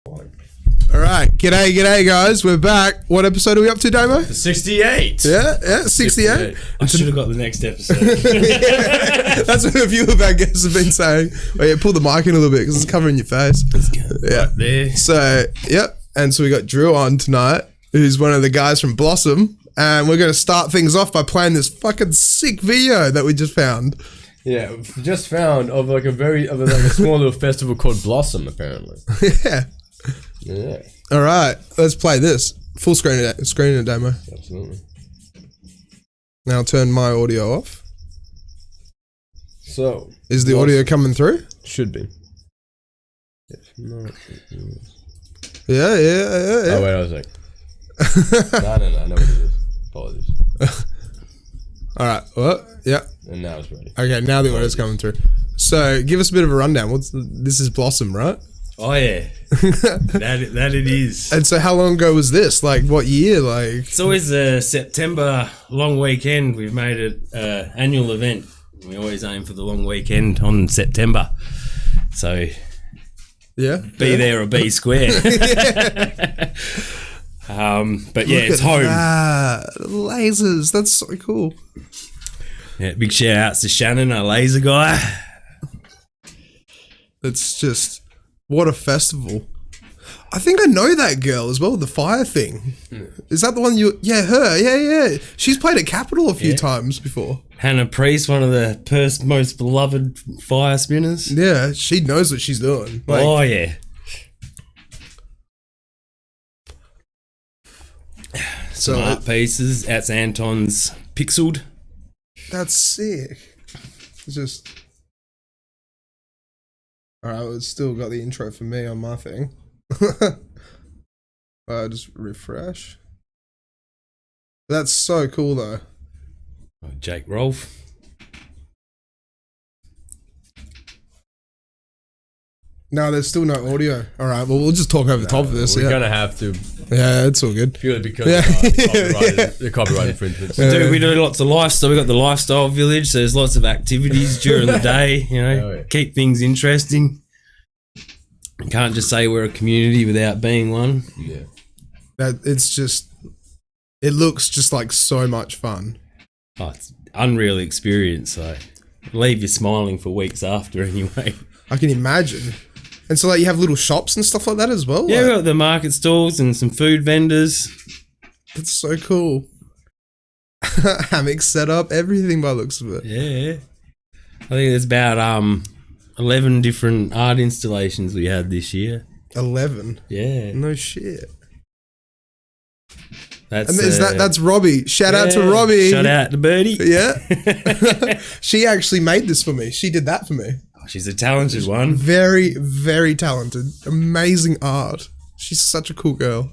All right, g'day guys, we're back. What episode are we up to, Damo? 68. Yeah, 68. I should have got the next episode. Yeah, that's what a few of our guests have been saying. Oh yeah, pull the mic in a little bit because it's covering your face. Yeah, right there. So yep, and so we got Drew on tonight, who's one of the guys from Blossom, and we're going to start things off by playing this fucking sick video that we just found. Yeah, we just found of like a small little festival called Blossom, apparently. Yeah. Yeah. All right, let's play this full screen a demo. Absolutely. Now turn my audio off. So, is the audio coming through? Should be. If not, Yeah. Oh wait, I was like, no, I know what it is. Apologies. All right. What? Yeah. And now it's ready. Okay, now the audio's coming through. So, give us a bit of a rundown. This is Blossom, right? Oh yeah, that it is. And so, how long ago was this? Like, what year? Like, it's always a September long weekend. We've made it an annual event. We always aim for the long weekend on September. So, yeah, be there or be square. Yeah. But yeah, it's home. Lasers, that's so cool. Yeah, big shout outs to Shannon, our laser guy. It's just, what a festival. I think I know that girl as well, the fire thing. Is that the one you... Yeah, her. Yeah. She's played at Capitol a few times before. Hannah Priest, one of the Perth's most beloved fire spinners. Yeah, she knows what she's doing. Like, oh, yeah. So some art pieces. That's Anton's Pixeled. That's sick. It's just... Alright, well, it's still got the intro for me on my thing. Just refresh. That's so cool though. Jake Rolfe. No, there's still no audio. Alright, well, we'll just talk over the top of this. We're gonna have to. Yeah, it's all good. Purely because the copyright infringements. We do lots of lifestyle. We've got the lifestyle village, so there's lots of activities during the day, you know, keep things interesting. You can't just say we're a community without being one. Yeah. It's just, it looks just like so much fun. Oh, it's unreal experience, so leave you smiling for weeks after anyway. I can imagine. And so like you have little shops and stuff like that as well? Yeah, like, we've got the market stalls and some food vendors. That's so cool. Hammock set up, everything by the looks of it. Yeah. I think there's about 11 different art installations we had this year. 11? Yeah. No shit. That's, and that's Robbie. Shout out to Robbie. Shout out to Birdie. Yeah. She actually made this for me. She did that for me. She's a talented one. Very, very talented. Amazing art. She's such a cool girl.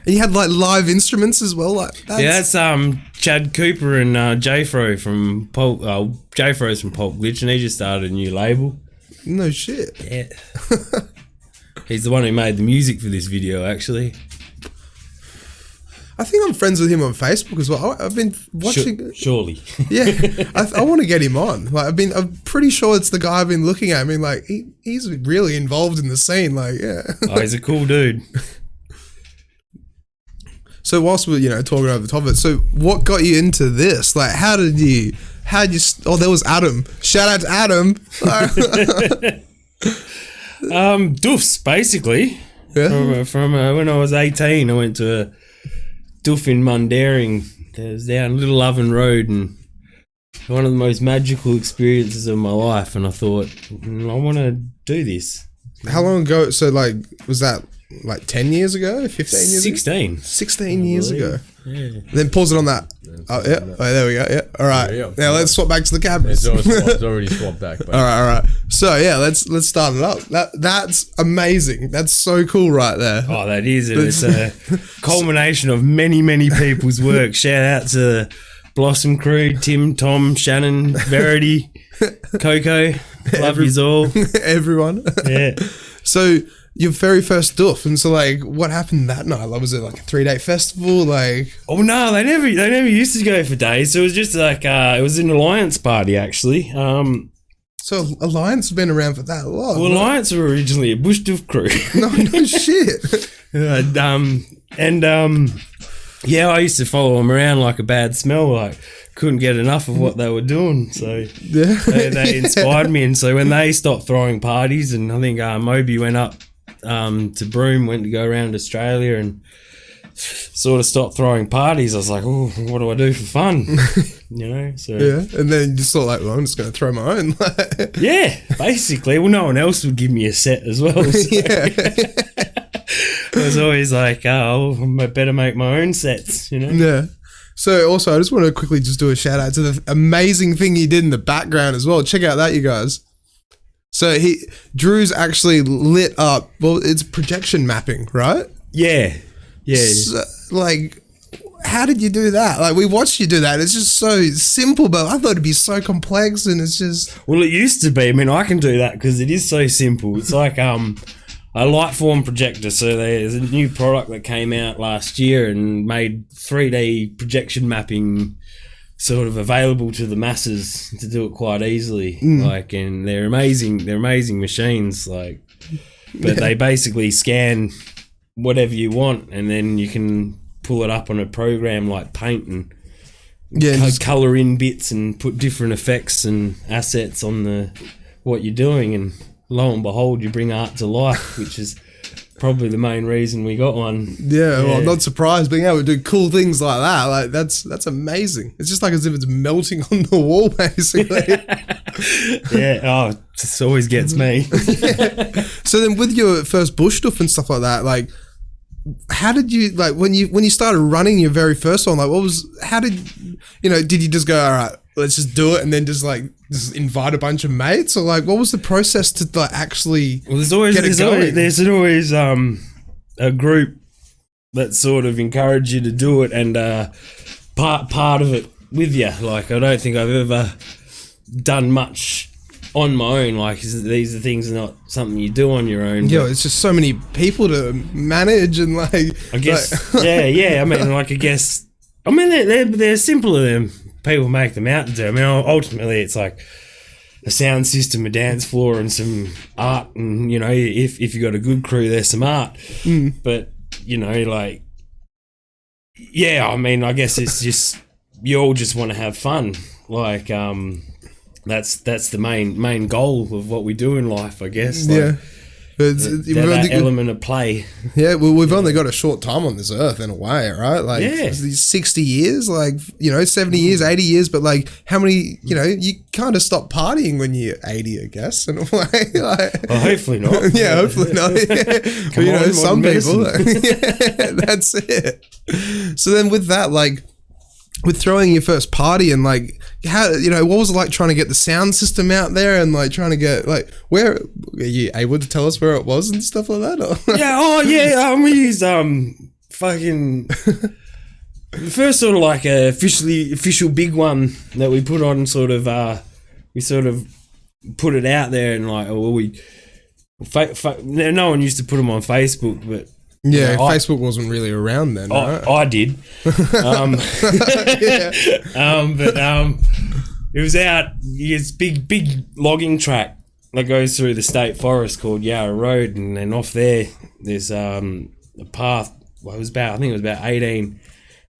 And you had like live instruments as well. Like that's Chad Cooper and Jfro from Pulp. Jfro's from Pulp Glitch, and he just started a new label. No shit. Yeah. He's the one who made the music for this video, actually. I think I'm friends with him on Facebook as well. I've been watching. Surely. Yeah, I want to get him on. Like, I'm pretty sure it's the guy I've been looking at. I mean, like, he's really involved in the scene. Like, yeah. Oh, he's a cool dude. So whilst we're talking over the top of it, so what got you into this? Like, how did you? Oh, there was Adam. Shout out to Adam. Doofs, basically. Yeah. From when I was 18, I went to a doof in Mundaring. It was down Little Oven Road, and one of the most magical experiences of my life. And I thought, I want to do this. How long ago? So, like, was that like 10 years ago? 15 years 16. ago? 16 years ago. Yeah. Then pause it on that. Oh, yeah. Oh, there we go. Yeah. All right. Now let's swap back to the cameras. It's already swapped back. All right. So yeah, let's start it up. That's amazing. That's so cool right there. Oh, that is it. It's a culmination of many people's work. Shout out to Blossom crew, Tim, Tom, Shannon, Verity, Coco. Love yous all. Everyone. Yeah. So your very first doof, and so like, what happened that night? Like, was it like a 3-day festival? Like, oh no, they never used to go for days. So it was just like it was an alliance party actually. So Alliance has been around for that long. Well, Alliance were originally a bush doof crew. No shit. Yeah, I used to follow them around like a bad smell. Like, couldn't get enough of what they were doing. So they inspired me. And so when they stopped throwing parties, and I think Moby went up to Broome, went to go around Australia and sort of stopped throwing parties, I was like, oh, what do I do for fun? You know, so yeah, and then you just thought like, well, I'm just going to throw my own. yeah, basically. Well, no one else would give me a set as well. So. Yeah. I was always like, oh, I better make my own sets, you know? Yeah. So also, I just want to quickly just do a shout out to the amazing thing he did in the background as well. Check out that, you guys. So Drew's actually lit up. Well, it's projection mapping, right? Yeah. Yeah. So, like, how did you do that? Like, we watched you do that. It's just so simple, but I thought it'd be so complex, and it's just. Well, it used to be. I mean, I can do that because it is so simple. It's like a light form projector. So there's a new product that came out last year and made 3D projection mapping sort of available to the masses to do it quite easily. Like, and they're amazing. They're amazing machines. Like, but they basically scan whatever you want, and then you can pull it up on a program like Paint and color in bits and put different effects and assets on what you're doing, and lo and behold, you bring art to life, which is probably the main reason we got one. Yeah, well, I'm not surprised being able to do cool things like that. Like, that's amazing. It's just like as if it's melting on the wall, basically. Yeah, oh, it just always gets me. Yeah. So then with your first bush stuff and stuff like that, like, how did you, like, when you started running your very first one, like, did you just go, all right, let's just do it, and then just invite a bunch of mates, or like, what was the process to like actually there's always a group that sort of encourage you to do it, and part of it with you. Like, I don't think I've ever done much on my own. Like, these are things not something you do on your own. Yeah, it's just so many people to manage, and like, I guess, yeah. I mean, they're simpler than people make them out to do. I mean, ultimately, it's like a sound system, a dance floor, and some art. And, you know, if you got a good crew, there's some art. But, you know, like, yeah, I mean, I guess it's just, you all just want to have fun. Like, that's the main goal of what we do in life, I guess. Like, yeah. That element of play. Yeah, well, we've only got a short time on this earth in a way, right? Like, these 60 years, like, you know, 70 years, 80 years, but like, how many, you know, you kind of stop partying when you're 80, I guess, in a way. Like, well, hopefully not. Yeah, hopefully not. Yeah. But, you know, some people, yeah, that's it. So then with that, like, with throwing your first party, and like, how, you know, what was it like trying to get the sound system out there, and like trying to get, like, where are you able to tell us where it was and stuff like that? Or? Yeah, we used fucking the first sort of like official big one that we put on, sort of we sort of put it out there, and like, no one used to put them on Facebook, but yeah, Facebook wasn't really around then, right? I did. But it was out, it's big logging track that goes through the state forest called Yarra Road, and then off there's a path. Well, I think it was about 18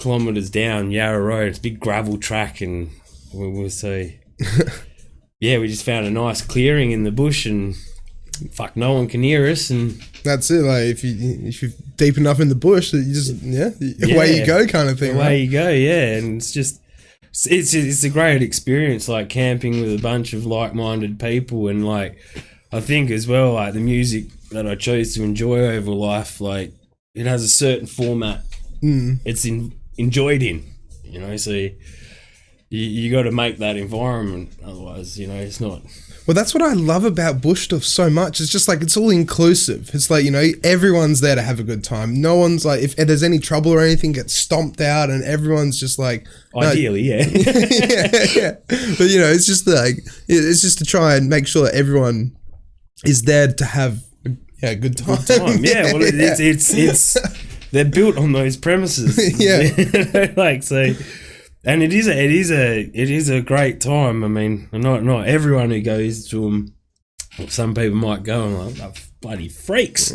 kilometres down Yarra Road. It's a big gravel track, and we just found a nice clearing in the bush, and fuck, no one can hear us, and that's it. Like, if you're deep enough in the bush, that you just away you go, kind of thing. Away you go, yeah. And it's just it's a great experience, like camping with a bunch of like-minded people, and like, I think as well, like, the music that I chose to enjoy over life, like, it has a certain format. It's enjoyed in, you know. So you got to make that environment, otherwise, you know, it's not. Well, that's what I love about bush stuff so much. It's just like, it's all inclusive. It's like, you know, everyone's there to have a good time. No one's like, if there's any trouble or anything, gets stomped out, and everyone's just like, ideally, yeah. yeah. But, you know, it's just like, it's just to try and make sure that everyone is there to have a good time. Yeah, well, it's they're built on those premises. Yeah. Like, so And it is a great time. I mean, not everyone who goes to them. Some people might go and like, oh, bloody freaks.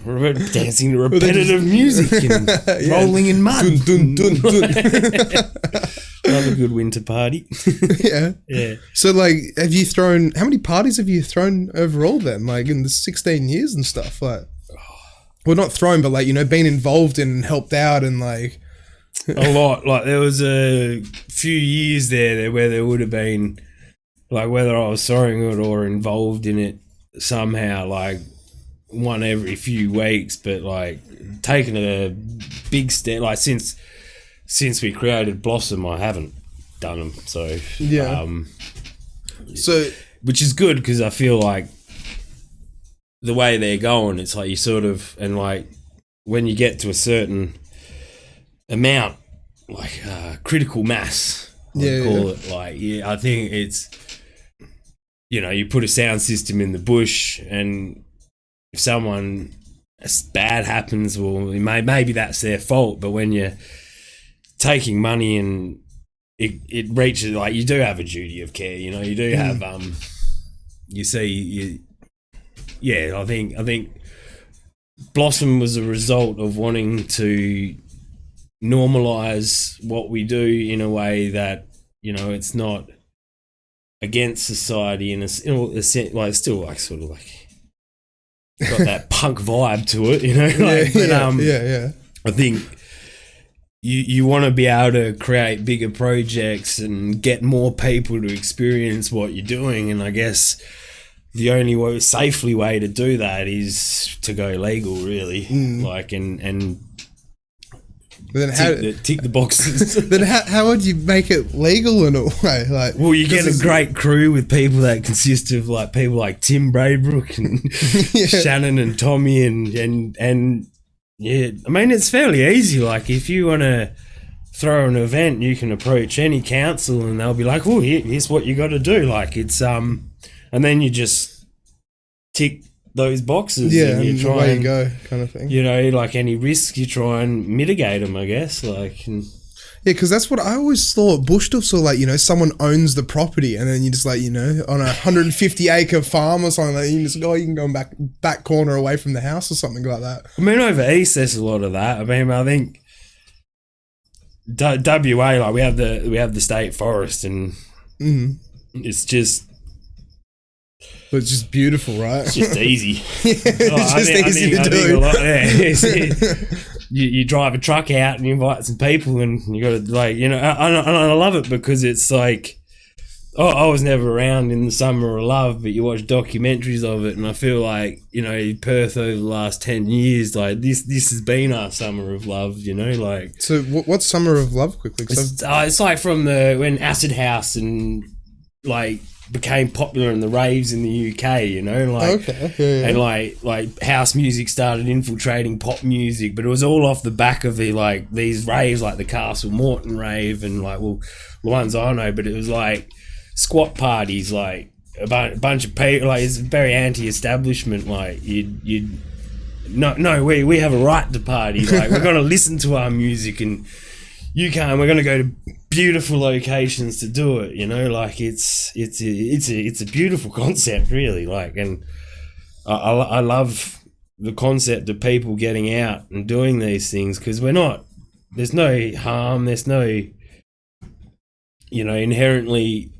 Dancing to repetitive music and rolling in mud. Dun, dun, dun, dun. Love a good winter party. Yeah. So, like, how many parties have you thrown overall then? Like, in the 16 years and stuff? Like, well, not thrown, but, like, you know, been involved in and helped out and, like... A lot. Like, there was a few years there where there would have been, like, whether I was throwing it or involved in it somehow, like, one every few weeks, but, like, taking a big step, like, since we created Blossom, I haven't done them, so... Yeah. So... Which is good, because I feel like the way they're going, it's like you sort of... And, like, when you get to a certain amount, like, critical mass, I call it, like, I think it's... You know, you put a sound system in the bush, and... If someone bad happens, well, maybe that's their fault. But when you're taking money and it reaches, like, you do have a duty of care. You know, you do have you see, I think Blossom was a result of wanting to normalize what we do in a way that, you know, it's not against society in a sense, like, it's still like sort of like. Got that punk vibe to it, you know. Like, I think you want to be able to create bigger projects and get more people to experience what you're doing, and I guess the only safely way to do that is to go legal, really. Like and then tick the boxes. Then how would you make it legal in a way? Like, well, you get a great crew with people that consist of like people like Tim Braybrook and Shannon and Tommy and yeah. I mean, it's fairly easy. Like, if you want to throw an event, you can approach any council and they'll be like, "Oh, here's what you got to do." Like, it's and then you just tick those boxes, and you try away you go, kind of thing. You know, like any risk, you try and mitigate them, I guess. Like, yeah, because that's what I always thought. Bush stuff, so like, you know, someone owns the property, and then you just, like, you know, on a 150-acre farm or something, like, you just go, you can go back corner away from the house or something like that. I mean, over east there's a lot of that. I mean, I think WA, like, we have the state forest, and it's just. But it's just beautiful, right? It's just easy. It's easy to do. You drive a truck out and you invite some people, and you got to, like, you know, I love it because it's like, I was never around in the Summer of Love, but you watch documentaries of it, and I feel like, you know, Perth over the last 10 years, like, this has been our Summer of Love, you know, like. So what's Summer of Love, quickly? It's like from when Acid House and, like, became popular in the raves in the UK, you know, like, and like house music started infiltrating pop music, but it was all off the back of these raves, like the Castle Morton rave, and like, well, the ones I know, but it was like squat parties, like a bunch of people, like, it's very anti-establishment, like we have a right to party, like, we're gonna listen to our music, and you can't. We're going to go to beautiful locations to do it. You know, like, it's a beautiful concept, really. Like, and I love the concept of people getting out and doing these things, because there's no harm. There's no, you know, inherently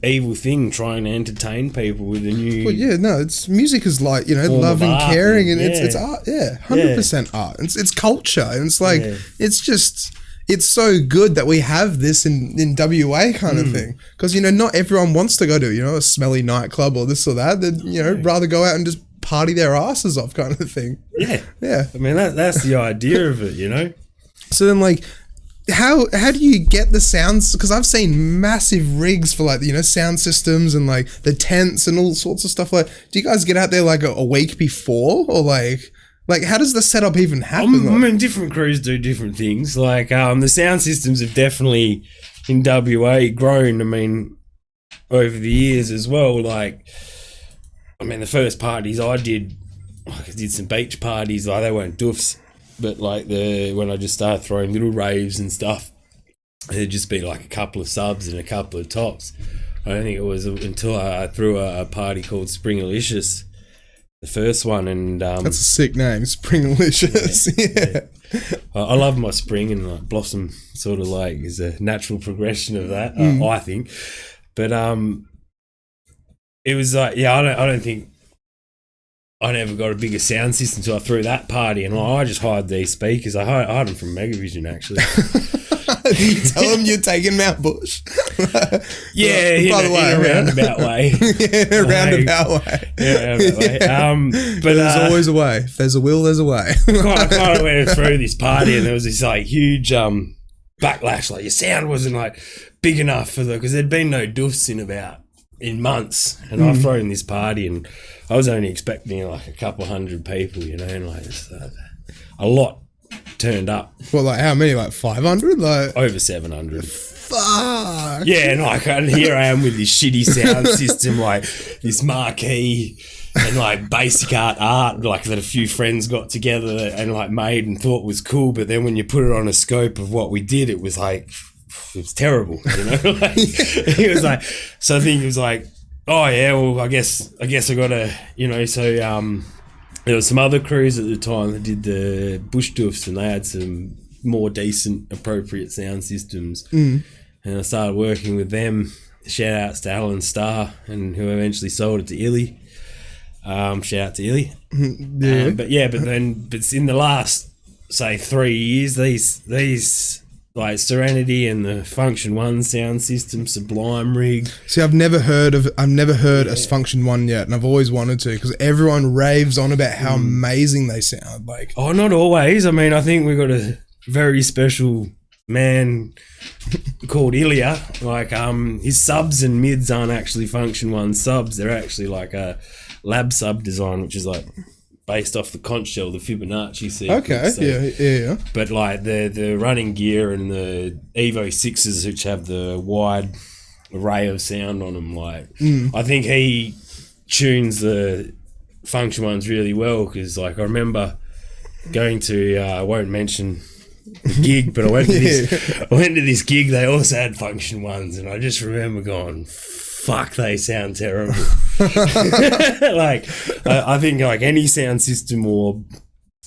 evil thing trying to entertain people with a new. Well, yeah, no, it's music is like, you know, love and caring, and it's art. Yeah, 100% art. It's culture, and it's like it's just. It's so good that we have this in WA kind of thing, because, you know, not everyone wants to go to, you know, a smelly nightclub or this or that. They'd, you know, rather go out and just party their asses off, kind of thing. Yeah. I mean, that's the idea of it, you know. So then, like, how do you get the sounds? Because I've seen massive rigs for, like, you know, sound systems and like the tents and all sorts of stuff. Like, do you guys get out there like a week before, or like, how does the setup even happen? I mean, different crews do different things. Like, the sound systems have definitely, in WA, grown, I mean, over the years as well. Like, I mean, the first parties I did some beach parties. Like, they weren't doofs, but, like, when I just started throwing little raves and stuff, It'd just be like a couple of subs and a couple of tops. I don't think it was until I threw a party called Springalicious, the first one, and that's a sick name, Springalicious. Yeah. I love my spring, and like blossom sort of like is a natural progression of that. I think, but it was like, yeah, I don't think I never got a bigger sound system until I threw that party, and I just hired these speakers. I hired them from Megavision actually. Did you tell them you're taking Mount Bush? Yeah, in a roundabout way. Yeah, in a roundabout way. Yeah, roundabout way. But there's always a way. If there's a will, there's a way. I kind of went through this party, and there was this like huge backlash. Like your sound wasn't like big enough for because there'd been no doofs in months, and I've thrown this party, and I was only expecting like a couple hundred people, you know, and like a lot turned up. Well, like how many? Like 500? Like over 700. Fuck. Yeah, and like and here I am with this shitty sound system, like this marquee and like basic art like that a few friends got together and like made and thought was cool, but then when you put it on a scope of what we did, it was like it was terrible, you know. Like, it was like, so I think it was like, oh yeah, well I guess I gotta, you know. So there was some other crews at the time that did the bush doofs, and they had some more decent, appropriate sound systems. And I started working with them. Shout outs to Alan Starr, and who eventually sold it to Illy. Shout out to Illy. Yeah. But in the last say 3 years, these like Serenity and the Function 1 sound system, Sublime rig. See, I've never heard a Function 1 yet, and I've always wanted to, because everyone raves on about how amazing they sound. Like, oh, not always. I mean, I think we've got a very special man called Ilya. Like, his subs and mids aren't actually Function 1 subs. They're actually like a lab sub design, which is like based off the conch shell, the Fibonacci sequence. Okay, so, yeah. But like the running gear and the Evo 6s, which have the wide array of sound on them, like I think he tunes the Function 1s really well, because like I remember going to I won't mention the gig, but I went to this gig. They also had Function 1s, and I just remember going, fuck, they sound terrible. Like, I think like any sound system, or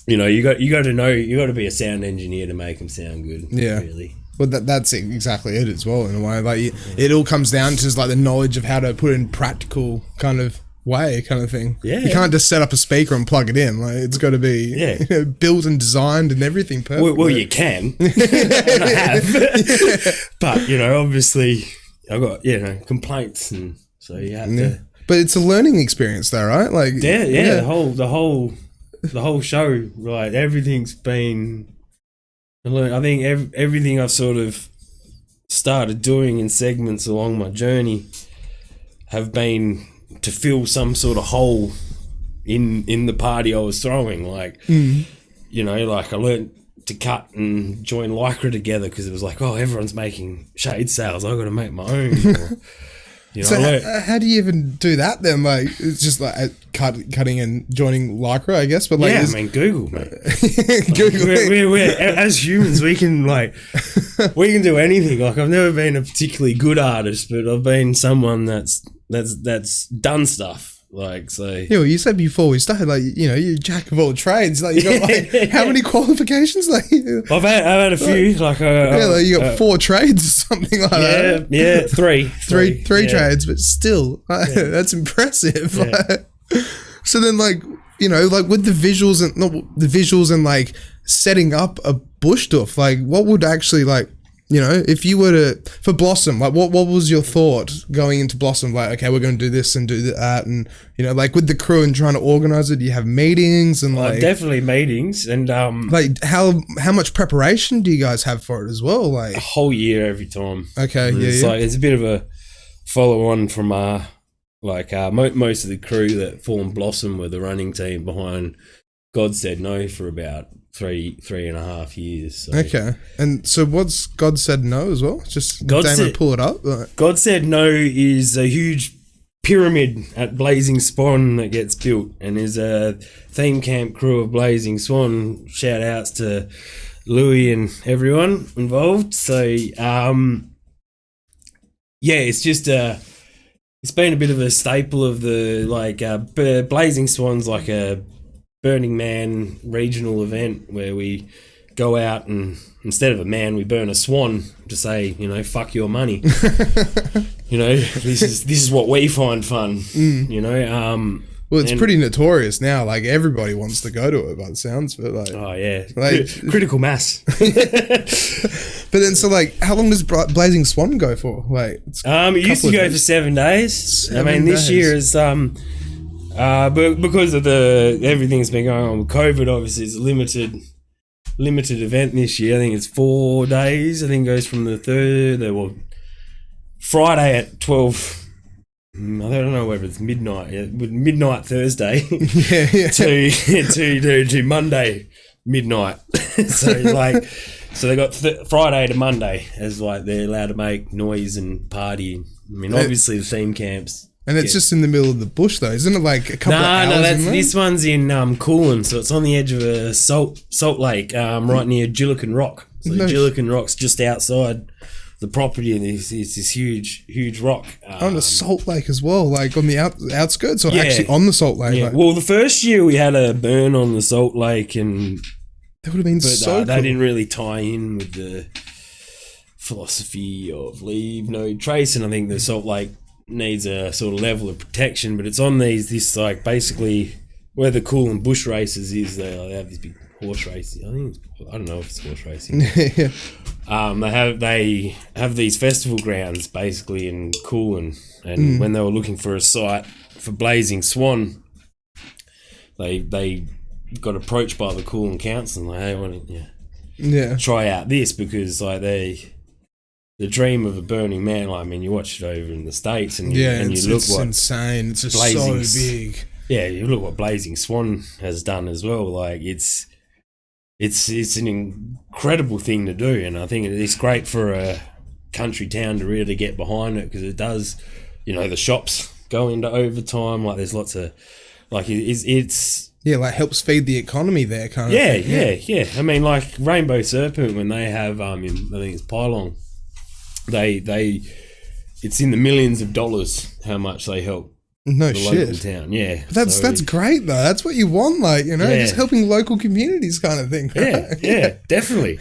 you know, you got to be a sound engineer to make them sound good. Yeah, really. Well, that's exactly it as well, in a way. Like, it all comes down to just like the knowledge of how to put it in practical kind of way, kind of thing. Yeah, you can't just set up a speaker and plug it in. Like, it's got to be built and designed and everything perfect. Well, you can. I have. But you know, obviously, I've got complaints, and so you have to. But it's a learning experience, though, right? Like, the whole show, right? Everything's been. I think everything I've sort of started doing in segments along my journey have been to fill some sort of hole in the party I was throwing. Like, you know, like I learned to cut and join Lycra together, because it was like, oh, everyone's making shade sails, I've got to make my own. Or, you know, so how do you even do that then? Like, it's just like cutting and joining Lycra, I guess. But like, I mean, Google, mate. Google. We're as humans, we can do anything. Like, I've never been a particularly good artist, but I've been someone that's done stuff. Like, so yeah, well, you said before we started, like, you know, you're jack of all trades. Like, you got like how many qualifications? Like, I've had a few. Like, you got 4 trades or something like that. Yeah, three trades, but still, that's impressive. Yeah. So then, like, you know, like with the visuals and like setting up a bush doof, like, what would actually, like, you know, if you were to, for Blossom, like, what was your thought going into Blossom? Like, okay, we're going to do this and do that, and, you know, like with the crew and trying to organize it, do you have meetings and like definitely meetings, and like how much preparation do you guys have for it as well? Like a whole year every time. Okay, Like, it's a bit of a follow on from most of the crew that formed Blossom were the running team behind God Said No for about 3.5 years. So. Okay, and so what's God Said No as well? Just pull it up. God Said No is a huge pyramid at Blazing Swan that gets built, and there's a theme camp crew of Blazing Swan. Shout outs to Louis and everyone involved. So, it's just it's been a bit of a staple of the Blazing Swan's like a Burning Man regional event where we go out and instead of a man we burn a swan to say, fuck your money. This is what we find fun. Well, it's pretty notorious now. Like everybody wants to go to it by the sounds of it. Like, oh yeah, critical mass. But then, so like, how long does Blazing Swan go for? Like, it used to go for 7 days. This year is because of everything's been going on with COVID. Obviously, it's a limited event this year. I think it's 4 days. I think it goes from the Friday at 12. I don't know whether it's midnight Thursday to Monday midnight. So they got Friday to Monday as like they're allowed to make noise and party. I mean, obviously the theme camps. And it's just in the middle of the bush though, isn't it? Like a couple of hours. No, this one's in Coolin, so it's on the edge of a salt lake, right near Gillican Rock. So Gillican Rock's just outside the property, and there's this huge rock. On the salt lake as well, like on the outskirts, or actually on the salt lake? Yeah. Like? Well, the first year we had a burn on the salt lake, and that would have been so cool. That didn't really tie in with the philosophy of leave no trace, and I think the salt lake needs a sort of level of protection, but it's on this like basically where the Coolin bush races is. They have this big horse racing. I don't know if it's horse racing. Yeah. They have these festival grounds basically in Coolin, and when they were looking for a site for Blazing Swan, they got approached by the Coolin council and like, hey, want to try out this because like the dream of a Burning Man. Like, I mean, you watch it over in the States and you look it's insane. It's just so big. Yeah, you look what Blazing Swan has done as well. Like it's an incredible thing to do, and I think it's great for a country town to really get behind it because it does, the shops go into overtime. Like there's lots of, like it's like helps feed the economy there, kind of. Yeah. I mean, like Rainbow Serpent when they have, I think it's Pylon, it's in the millions of dollars how much they help. No the shit. Local town, yeah. But that's great though. That's what you want, like, just helping local communities kind of thing. Right? Yeah, definitely.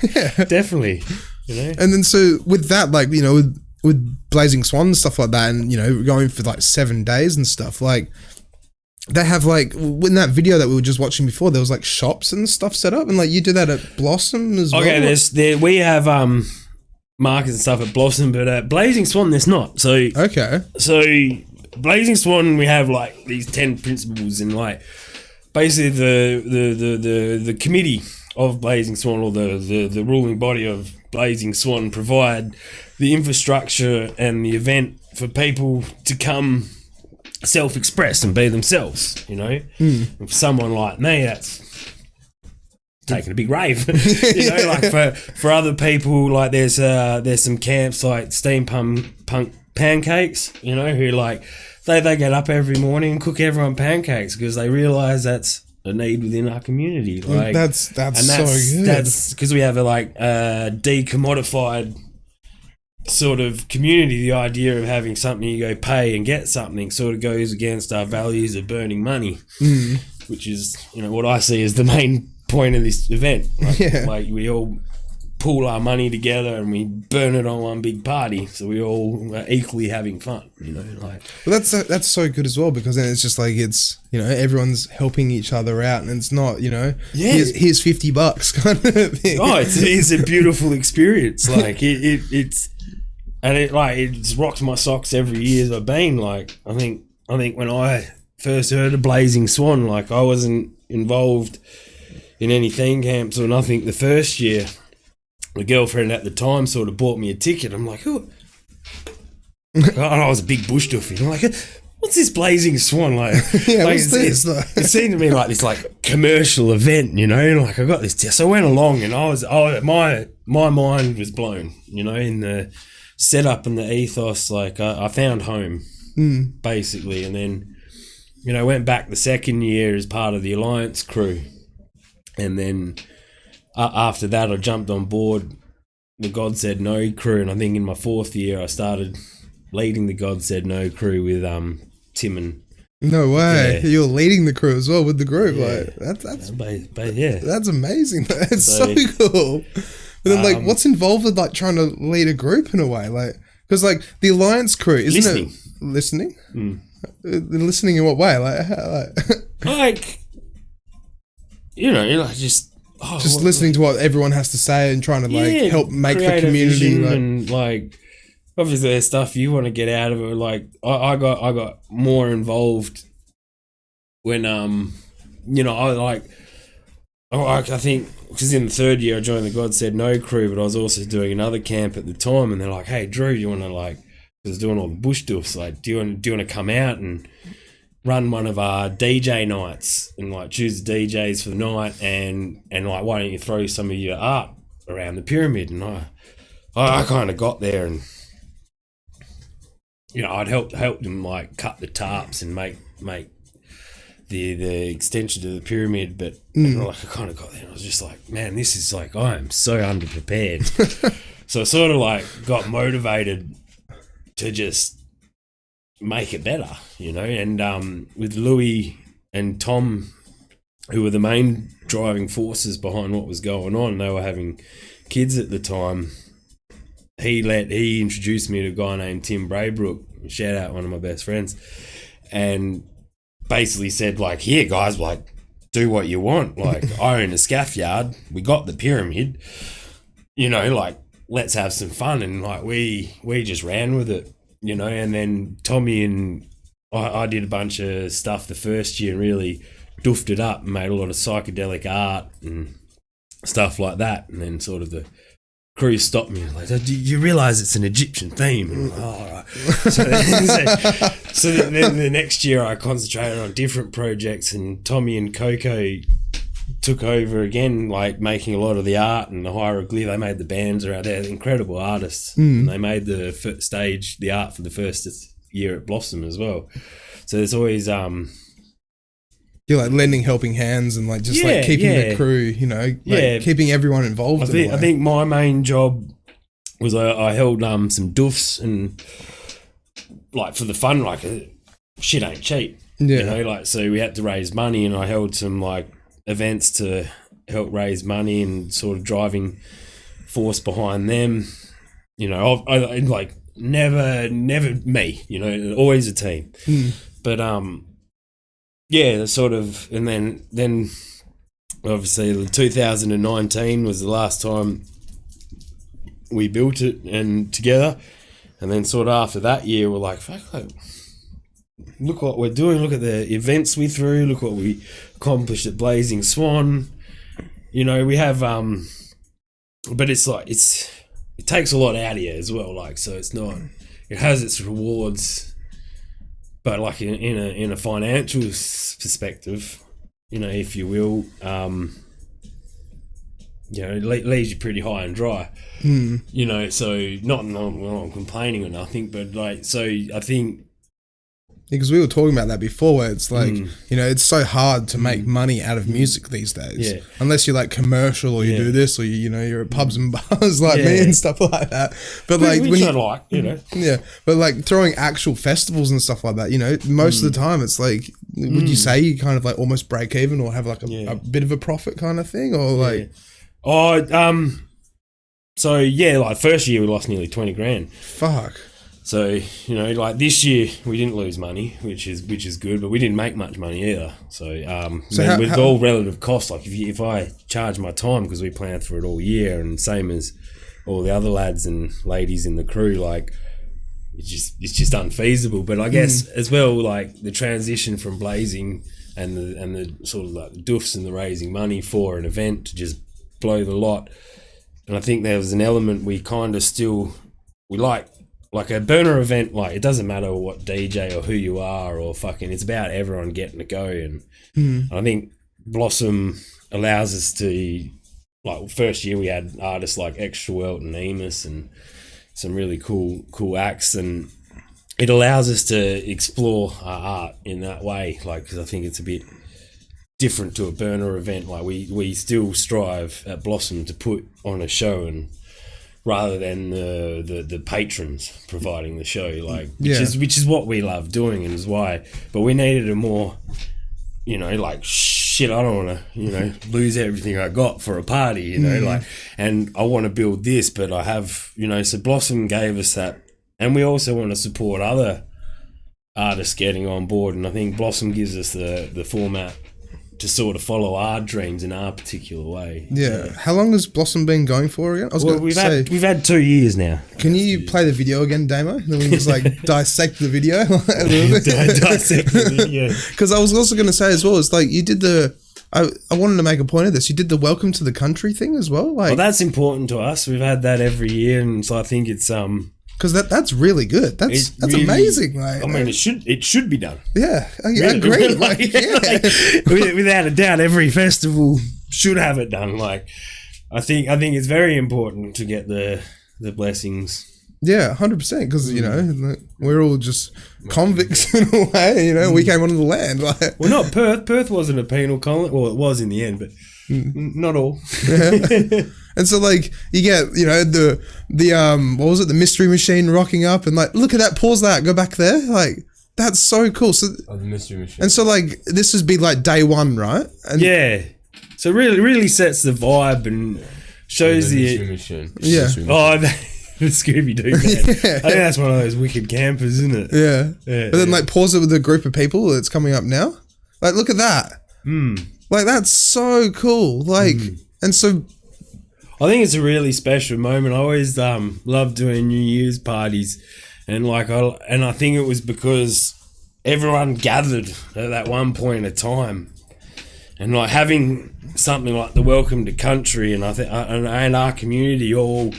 Definitely. And then so with that, like, with Blazing Swan and stuff like that and, going for like 7 days and stuff, like they have like in that video that we were just watching before, there was like shops and stuff set up and like you do that at Blossom as well. Okay, we have markets and stuff at Blossom, but at Blazing Swan there's not. So Blazing Swan, we have like these 10 principles, and like basically the committee of Blazing Swan or the ruling body of Blazing Swan provide the infrastructure and the event for people to come self-express and be themselves. And for someone like me, that's taking a big rave. Like for other people, like there's some camps like steampunk pancakes, who like they get up every morning and cook everyone pancakes because they realise that's a need within our community. Like that's so good. That's because we have a decommodified sort of community. The idea of having something you go pay and get something sort of goes against our values of burning money, which is what I see as the main point of this event. Like we all pool our money together and we burn it on one big party, so we all are equally having fun. Well, that's so good as well because then it's just like it's everyone's helping each other out and it's not here's $50 kind of thing. Oh, it's a beautiful experience. Like it's rocked my socks every year I've been. Like I think when I first heard of Blazing Swan, like I wasn't involved in any theme camps or nothing the first year. The girlfriend at the time sort of bought me a ticket. I'm like, oh. I was a big bush doofy. I'm like, what's this Blazing Swan? Like, what's this? It seemed to me like this like commercial event, like I got this. So I went along and my mind was blown, in the setup and the ethos. Like I found home basically. And then, went back the second year as part of the Alliance crew. And then after that, I jumped on board the God Said No crew, and I think in my 4th year, I started leading the God Said No crew with Tim and. No way! Yeah. You're leading the crew as well with the group. Yeah. Like that's Yeah, that's amazing. That's so cool. But then, like, what's involved with like trying to lead a group in a way, like, because like the Alliance crew, isn't it listening? Listening in what way? Like you know, like just listening to what everyone has to say and trying to like help make the community. Like, and like obviously there's stuff you want to get out of it. Like I got more involved when you know, I think because in the 3rd year I joined the God Said No crew, but I was also doing another camp at the time, and they're like, "Hey Drew, you want to like?" I was doing all the bush doofs. Like, do you want to come out and run one of our DJ nights and like choose the DJs for the night and like why don't you throw some of your art around the pyramid? And I kind of got there, and you know, I'd help them like cut the tarps and make the extension to the pyramid, but like I kind of got there and I was just like, man, this is like, I am so underprepared. So I sort of like got motivated to just make it better, you know. And with Louis and Tom, who were the main driving forces behind what was going on, they were having kids at the time. He introduced me to a guy named Tim Braybrook, shout out, one of my best friends, and basically said like, here guys, like do what you want. Like I own a scaff yard, we got the pyramid, you know, like let's have some fun. And like we just ran with it, you know. And then Tommy and I did a bunch of stuff the first year and really doofed it up and made a lot of psychedelic art and stuff like that. And then sort of the crew stopped me and like, do you realise it's an Egyptian theme? And I'm like, oh, all right. So then the next year I concentrated on different projects, and Tommy and Coco took over again, like making a lot of the art and the hieroglyph. They made the bands around there. They're incredible artists. And they made the stage, the art for the first year at Blossom as well. So there's always you're like lending helping hands and like just like keeping the crew, you know, like keeping everyone involved. I think my main job was I held some doofs and like for the fun, like shit ain't cheap, you know, like so we had to raise money, and I held some like events to help raise money and sort of driving force behind them. You know, I like never me, you know, always a team. But yeah, sort of, and then obviously 2019 was the last time we built it and together, and then sort of after that year we're like, fuck, like, look what we're doing, look at the events we threw, look what we accomplished at Blazing Swan, you know. We have but it's like it takes a lot out of you as well, like, so it's not, it has its rewards, but like in a financial perspective, you know, if you will, you know, it leaves you pretty high and dry, you know. So not I'm complaining or nothing, but like, so I think, because we were talking about that before, where it's like, you know, it's so hard to make money out of music these days, unless you're like commercial or you do this, or you know, you're at pubs and bars like me and stuff like that. But like when you like, you know, but like throwing actual festivals and stuff like that, you know, most of the time it's like, would you say you kind of like almost break even or have like a bit of a profit kind of thing, or like? So yeah, like first year we lost nearly 20 grand. Fuck. So, you know, like this year we didn't lose money, which is good, but we didn't make much money either. So, with all relative costs, like if I charge my time, because we planned for it all year, and same as all the other lads and ladies in the crew, like it's just unfeasible. But I guess as well, like the transition from blazing and the sort of like the doofs and the raising money for an event to just blow the lot. And I think there was an element we kind of still, we like a burner event, like it doesn't matter what DJ or who you are or fucking, it's about everyone getting to go. And I think Blossom allows us to, like first year we had artists like Extra Welt and Emus and some really cool acts, and it allows us to explore our art in that way, like, because I think it's a bit different to a burner event. Like we still strive at Blossom to put on a show, and rather than the patrons providing the show, like which is what we love doing, and is why. But we needed a more, like shit. I don't want to lose everything I got for a party, and I want to build this, but I have So Blossom gave us that, and we also want to support other artists getting on board, and I think Blossom gives us the format to sort of follow our dreams in our particular way. Yeah. How long has Blossom been going for again? We've had 2 years now. Can you play the video again, Damo? Then we just dissect the video a little bit. Dissect the video. Because I was also going to say as well, it's like you did I wanted to make a point of this. You did the Welcome to the Country thing as well. Well, that's important to us. We've had that every year, and so I think it's because that's really good. That's really amazing. It should be done. Yeah, I agree. Without a doubt, every festival should have it done. I think it's very important to get the blessings. Yeah, 100%. Because we're all just convicts in a way. We came onto the land. Well, not Perth. Perth wasn't a penal colony. Well, it was in the end, but not all. Yeah. And so you get the what was it, the mystery machine rocking up, and look at that, pause that, go back there, that's so cool. So the mystery machine. And so this would be day one, right? And so really sets the vibe and shows the mystery machine. Yeah. The Scooby-Doo man. I think that's one of those wicked campers, isn't it? Yeah. But then pause it with a group of people that's coming up now. Look at that. That's so cool. And so I think it's a really special moment. I always love doing New Year's parties, and I think it was because everyone gathered at that one point of time, and having something like the Welcome to Country, and I think and our community all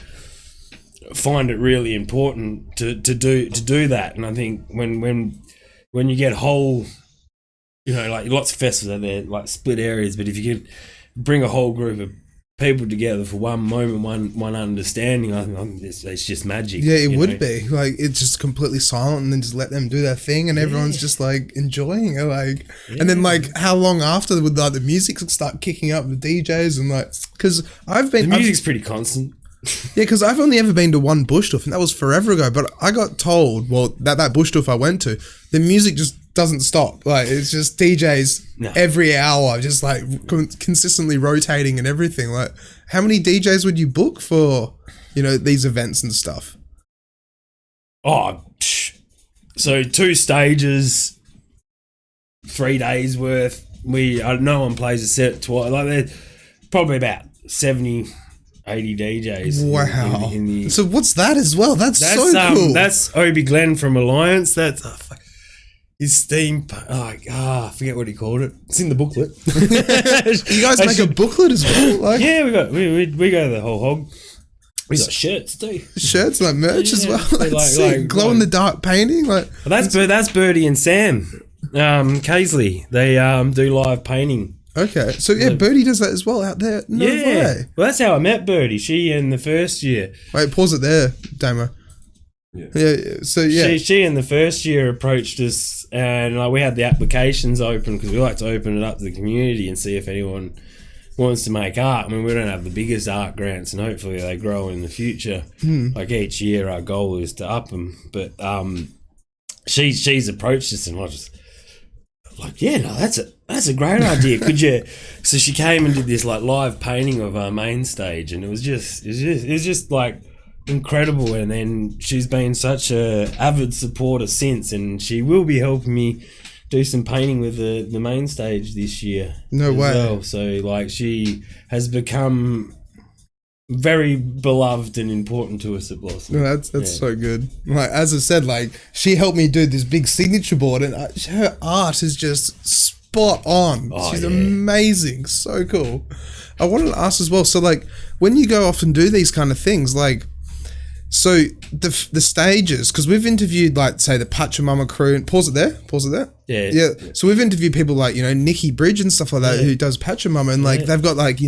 find it really important to do that. And I think when you get whole, lots of festivals out there split areas, but if you can bring a whole group of people together for one moment, one understanding, I think it's just magic. Yeah, it would be it's just completely silent, and then just let them do their thing, and everyone's just enjoying it. And then how long after would the music start kicking up, the DJs, and because the music's pretty constant. Yeah, because I've only ever been to one bush tuff, and that was forever ago. But I got told, that bush tuff I went to, the music just doesn't stop. It's just DJs every hour, just consistently rotating and everything. How many DJs would you book for, these events and stuff? Oh, so 2 stages, 3 days worth. No one plays a set twice. There's probably about 70. 80 DJs. Wow. So what's that as well? That's so cool. That's Obi Glenn from Alliance. That's his theme. I forget what he called it. It's in the booklet. You guys make a booklet as well? Yeah, we go the whole hog. We got shirts too. Shirts, merch as well. Glow in the dark painting. That's Birdie and Sam Casely. They do live painting. Okay, so Birdie does that as well out there. No way. Well, that's how I met Birdie. She in the first year. Wait, pause it there, Damo. Yeah. So she in the first year approached us, and we had the applications open because we like to open it up to the community and see if anyone wants to make art. I mean, we don't have the biggest art grants, and hopefully they grow in the future. Each year, our goal is to up them. But she's approached us, and I just. That's a great idea. Could you? So she came and did this live painting of our main stage, and it was just incredible. And then she's been such a avid supporter since, and she will be helping me do some painting with the main stage this year. No way. Well. So she has become very beloved and important to us at Blossom. No, that's so good. As I said, she helped me do this big signature board, and her art is just spot on. She's amazing. So cool. I wanted to ask as well, so when you go off and do these kind of things, So the stages, because we've interviewed like say the Pachamama crew. Pause it there. Yeah. So we've interviewed people like Nikki Bridge and stuff like that who does Pachamama, and like they've got like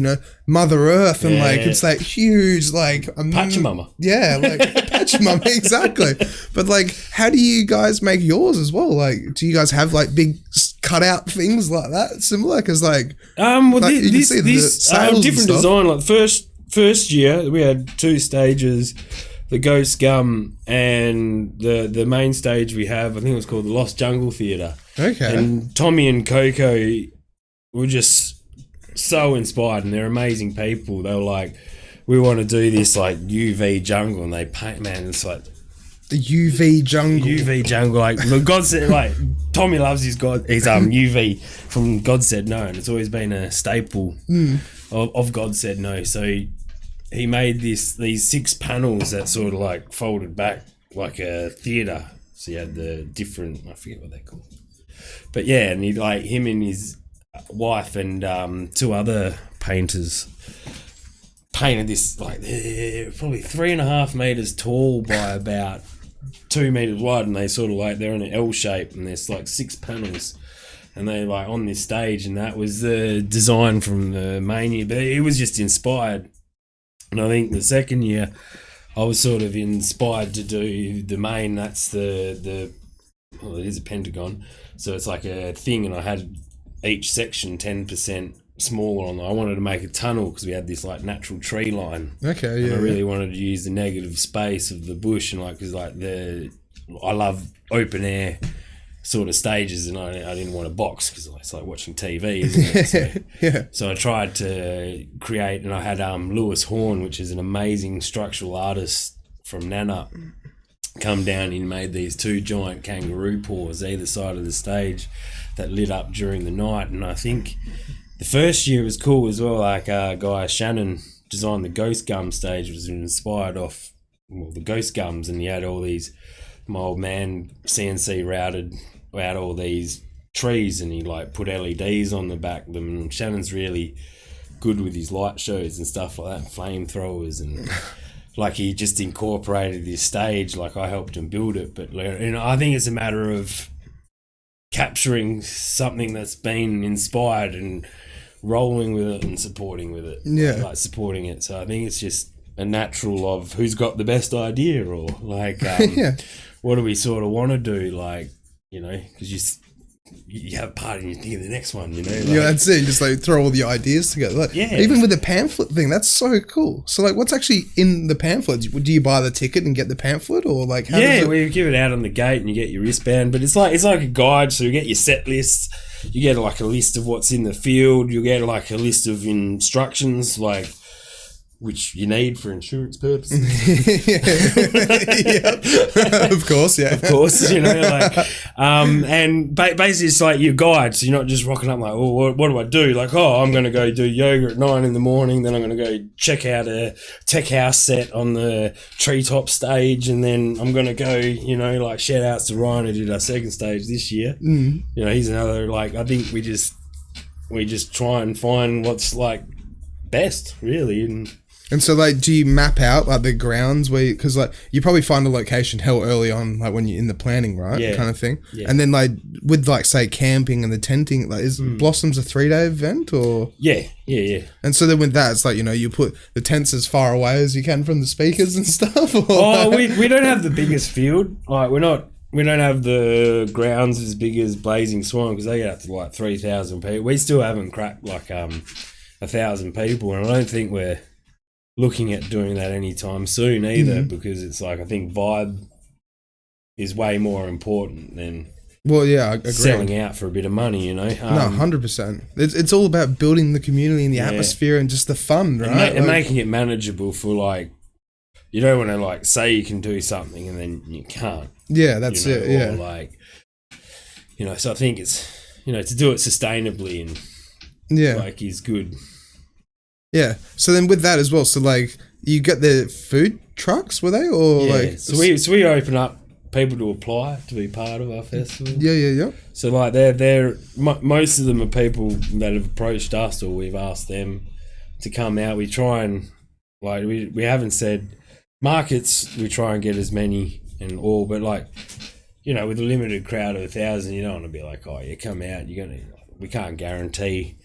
Mother Earth and like it's like huge like Pachamama. Yeah, like Pachamama exactly. But like, how do you guys make yours as well? Like, do you guys have like big cutout things like that similar? Because like this different design. Like first year we had 2 stages. The Ghost Gum and the main stage we have, I think it was called the Lost Jungle Theatre. Okay. And Tommy and Coco were just so inspired, and they're amazing people. They were like, we want to do this like UV jungle, and they paint, man, it's like the UV jungle. Like look, God said, like Tommy loves his UV from God Said No, and it's always been a staple of God Said No. So he made these 6 panels that sort of like folded back like a theatre. So you had the different, I forget what they're called. But yeah, and he like him and his wife and 2 other painters painted this like they're probably 3.5 meters tall by about 2 meters wide, and they sort of like they're in an L shape, and there's like 6 panels. And they like on this stage, and that was the design from the main year. But it was just inspired. And I think the second year, I was sort of inspired to do the main. That's it is a pentagon, so it's like a thing. And I had each section 10% smaller on. I wanted to make a tunnel because we had this like natural tree line. Okay, yeah. And I really wanted to use the negative space of the bush, and like because like I love open air sort of stages, and I didn't want a box because it's like watching TV, isn't it? So I tried to create, and I had Lewis Horn, which is an amazing structural artist from Nana, come down and made these 2 giant kangaroo paws either side of the stage that lit up during the night. And I think the first year was cool as well. Like guy Shannon designed the Ghost Gum stage, which was inspired off the Ghost Gums, and he had all these. My old man CNC routed out all these trees, and he like put LEDs on the back of them. And Shannon's really good with his light shows and stuff like that, flamethrowers, and like he just incorporated this stage. Like I helped him build it, but I think it's a matter of capturing something that's been inspired and rolling with it and supporting with it. Like supporting it. So I think it's just a natural of who's got the best idea, or like what do we sort of want to do, like because you have a part and you think of the next one, like, that's it. You just like throw all the ideas together. Like, even with the pamphlet thing, that's so cool. So like, what's actually in the pamphlet? Do you buy the ticket and get the pamphlet, or like? We give it out on the gate and you get your wristband. But it's like a guide. So you get your set lists. You get like a list of what's in the field. You get like a list of instructions, like. Which you need for insurance purposes. Of course, yeah. Of course, and basically it's like your guide, so you're not just rocking up like, oh, what do I do? Like, oh, I'm going to go do yoga at 9 in the morning, then I'm going to go check out a tech house set on the treetop stage, and then I'm going to go, like shout outs to Ryan who did our second stage this year. He's another, like, I think we just try and find what's like best, really. And so, like, do you map out, like, the grounds where because, like, you probably find a location hell early on, like, when you're in the planning, right? Yeah. Kind of thing. Yeah. And then, like, with, like, say, camping and the tenting, like, is Blossoms a 3-day event, or? Yeah. And so then with that, it's like, you put the tents as far away as you can from the speakers and stuff? Or we don't have the biggest field. Like, we don't have the grounds as big as Blazing Swan, because they get up to, like, 3,000 people. We still haven't cracked, like, 1,000 people, and I don't think we're looking at doing that anytime soon either, because it's like, I think vibe is way more important than selling out for a bit of money, No, 100%. It's all about building the community and the atmosphere and just the fun, right? And making it manageable for, like, you don't want to, like, say you can do something and then you can't. Yeah, that's it, Or like, so I think it's, to do it sustainably and like is good. Yeah. So then with that as well, so like you get the food trucks, were they, or like? So we open up people to apply to be part of our festival. Yeah. So like they're most of them are people that have approached us, or we've asked them to come out. We try and like we haven't said markets, we try and get as many and all, but like, you know, with a limited crowd of 1,000, you don't want to be like, oh, you come out, we can't guarantee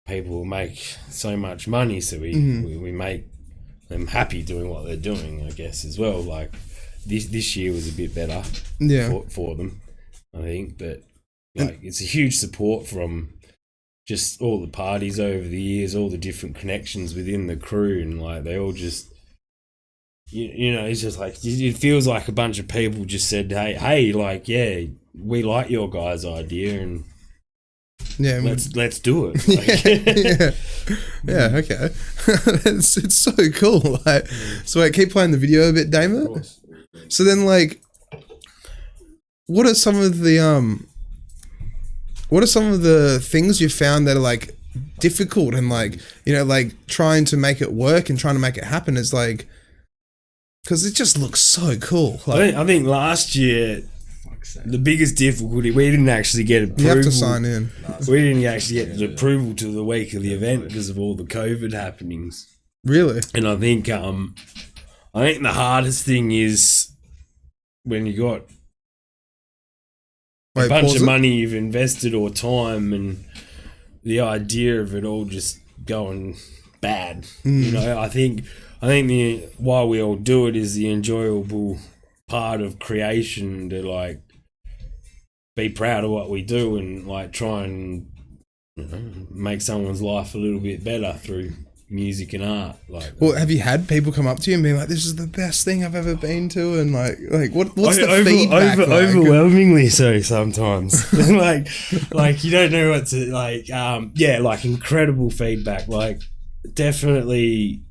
people will make so much money, so we make them happy doing what they're doing, I guess, as well. Like this year was a bit better for them, I think, but like it's a huge support from just all the parties over the years, all the different connections within the crew, and like they all just, you know, it's just like, it feels like a bunch of people just said, hey, like, yeah, we like your guys' idea, and let's do it. Like, yeah, okay. it's so cool. Like, so wait, keep playing the video a bit, Damon. So then, like, what are some of the things you found that are like difficult and like, you know, like trying to make it work and trying to make it happen is like, because it just looks so cool. Like, I think last year the biggest difficulty, we didn't actually get approval. You have to sign in. We didn't actually get the approval to the week of the event because of all the COVID happenings. Really? And I think the hardest thing is when you got a bunch of money you've invested or time, and the idea of it all just going bad. You know, I think why we all do it is the enjoyable part of creation, to like be proud of what we do and like try and, you know, make someone's life a little bit better through music and art. Like, well, have you had people come up to you and be like, "This is the best thing I've ever been to," and like what's the feedback? Overwhelmingly so sometimes. like you don't know what to like. Like incredible feedback. Like definitely,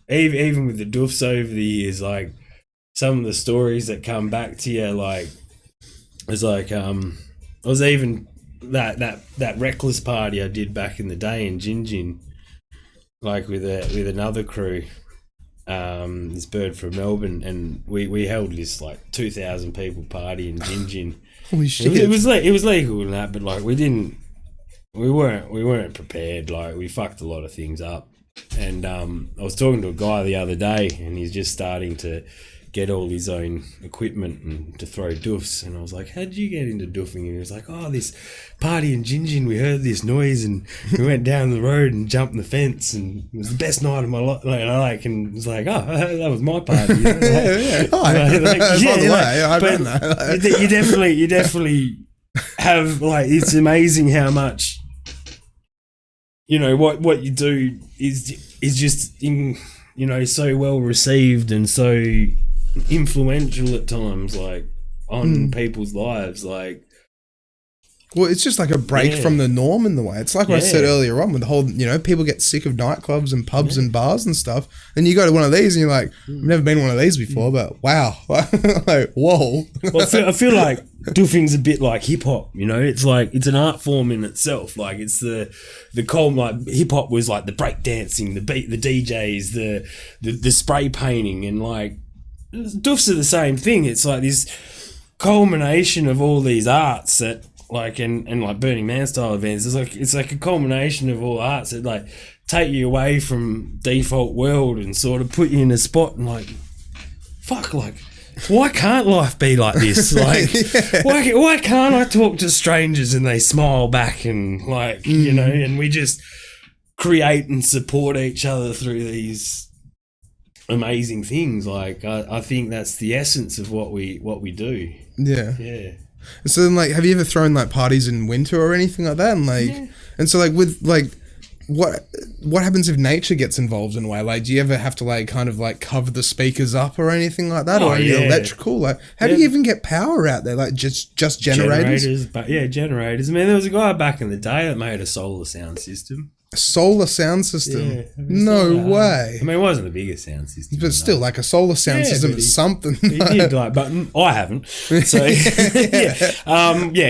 even with the doofs over the years, like some of the stories that come back to you, like it's like I was even that reckless party I did back in the day in Gin. Like with another crew, this bird from Melbourne, and we held this like 2,000 people party in Gin. Holy shit! It was legal and that, but like we weren't prepared. Like we fucked a lot of things up, and I was talking to a guy the other day, and he's just starting to get all his own equipment and to throw doofs, and I was like, how did you get into doofing? And he was like, oh, this party in Gin, we heard this noise and we went down the road and jumped the fence, and it was the best night of my life. And it was like, oh, that was my party. You know? You definitely have, like, it's amazing how much, you know, what you do is just so well received and so influential at times, like on people's lives. Like, well, it's just like a break from the norm in the way. It's like what I said earlier on with the whole, you know, people get sick of nightclubs and pubs and bars and stuff, and you go to one of these and you're like, I've never been to one of these before, but wow. Like, whoa. Well, I feel like doofing's a bit like hip hop, you know. It's like, it's an art form in itself. Like, it's the like hip hop was like the break dancing, the beat, the DJs, the spray painting, and like doofs are the same thing. It's like this culmination of all these arts that, like, and like Burning Man style events, it's like a culmination of all arts that like take you away from default world and sort of put you in a spot and like, fuck, like, why can't life be like this? Like, why can't I talk to strangers and they smile back, and like, you know, and we just create and support each other through these amazing things. Like, I think that's the essence of what we do. Yeah. So then, like, have you ever thrown like parties in winter or anything like that? And like, and so like with like, what happens if nature gets involved in a way? Like, do you ever have to like kind of like cover the speakers up or anything like that? Or are you electrical? Like, how do you even get power out there? Like, just generators? Generators. I mean, there was a guy back in the day that made a solar sound system. A solar sound system? Yeah, no way. I mean, it wasn't the biggest sound system, but still, like a solar sound system is something. He did, like, but I haven't. So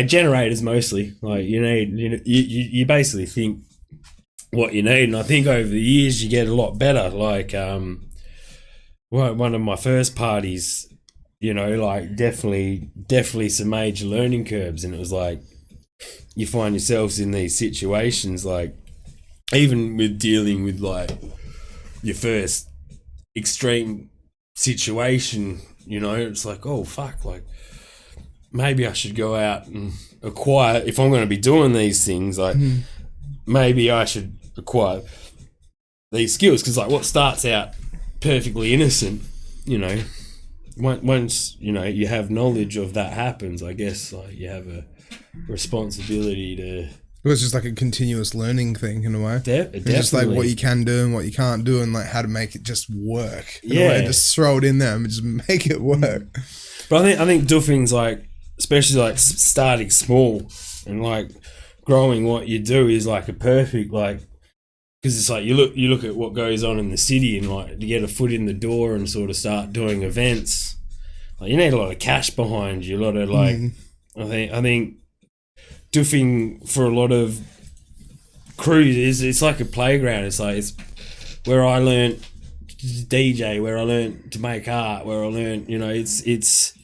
generators mostly. Like, you basically think what you need, and I think over the years you get a lot better. Like, one of my first parties, you know, like definitely some major learning curves, and it was like you find yourselves in these situations, like, even with dealing with like your first extreme situation, you know, it's like, oh fuck, like maybe I should go out and acquire, if I'm going to be doing these things, like maybe I should acquire these skills, because like what starts out perfectly innocent, you know, once you know you have knowledge of that happens, I guess like you have a responsibility to. It was just like a continuous learning thing in a way. Definitely. Just like what you can do and what you can't do, and like how to make it just work. In a Yeah. way. Just throw it in there and just make it work. But I think doofing's like, especially like starting small and like growing what you do is like a perfect, like, because it's like you look at what goes on in the city, and like to get a foot in the door and sort of start doing events, like you need a lot of cash behind you, a lot of like I think doofing for a lot of crews it's like a playground. It's like it's where I learned to DJ, where I learned to make art, where I learned, you know, it's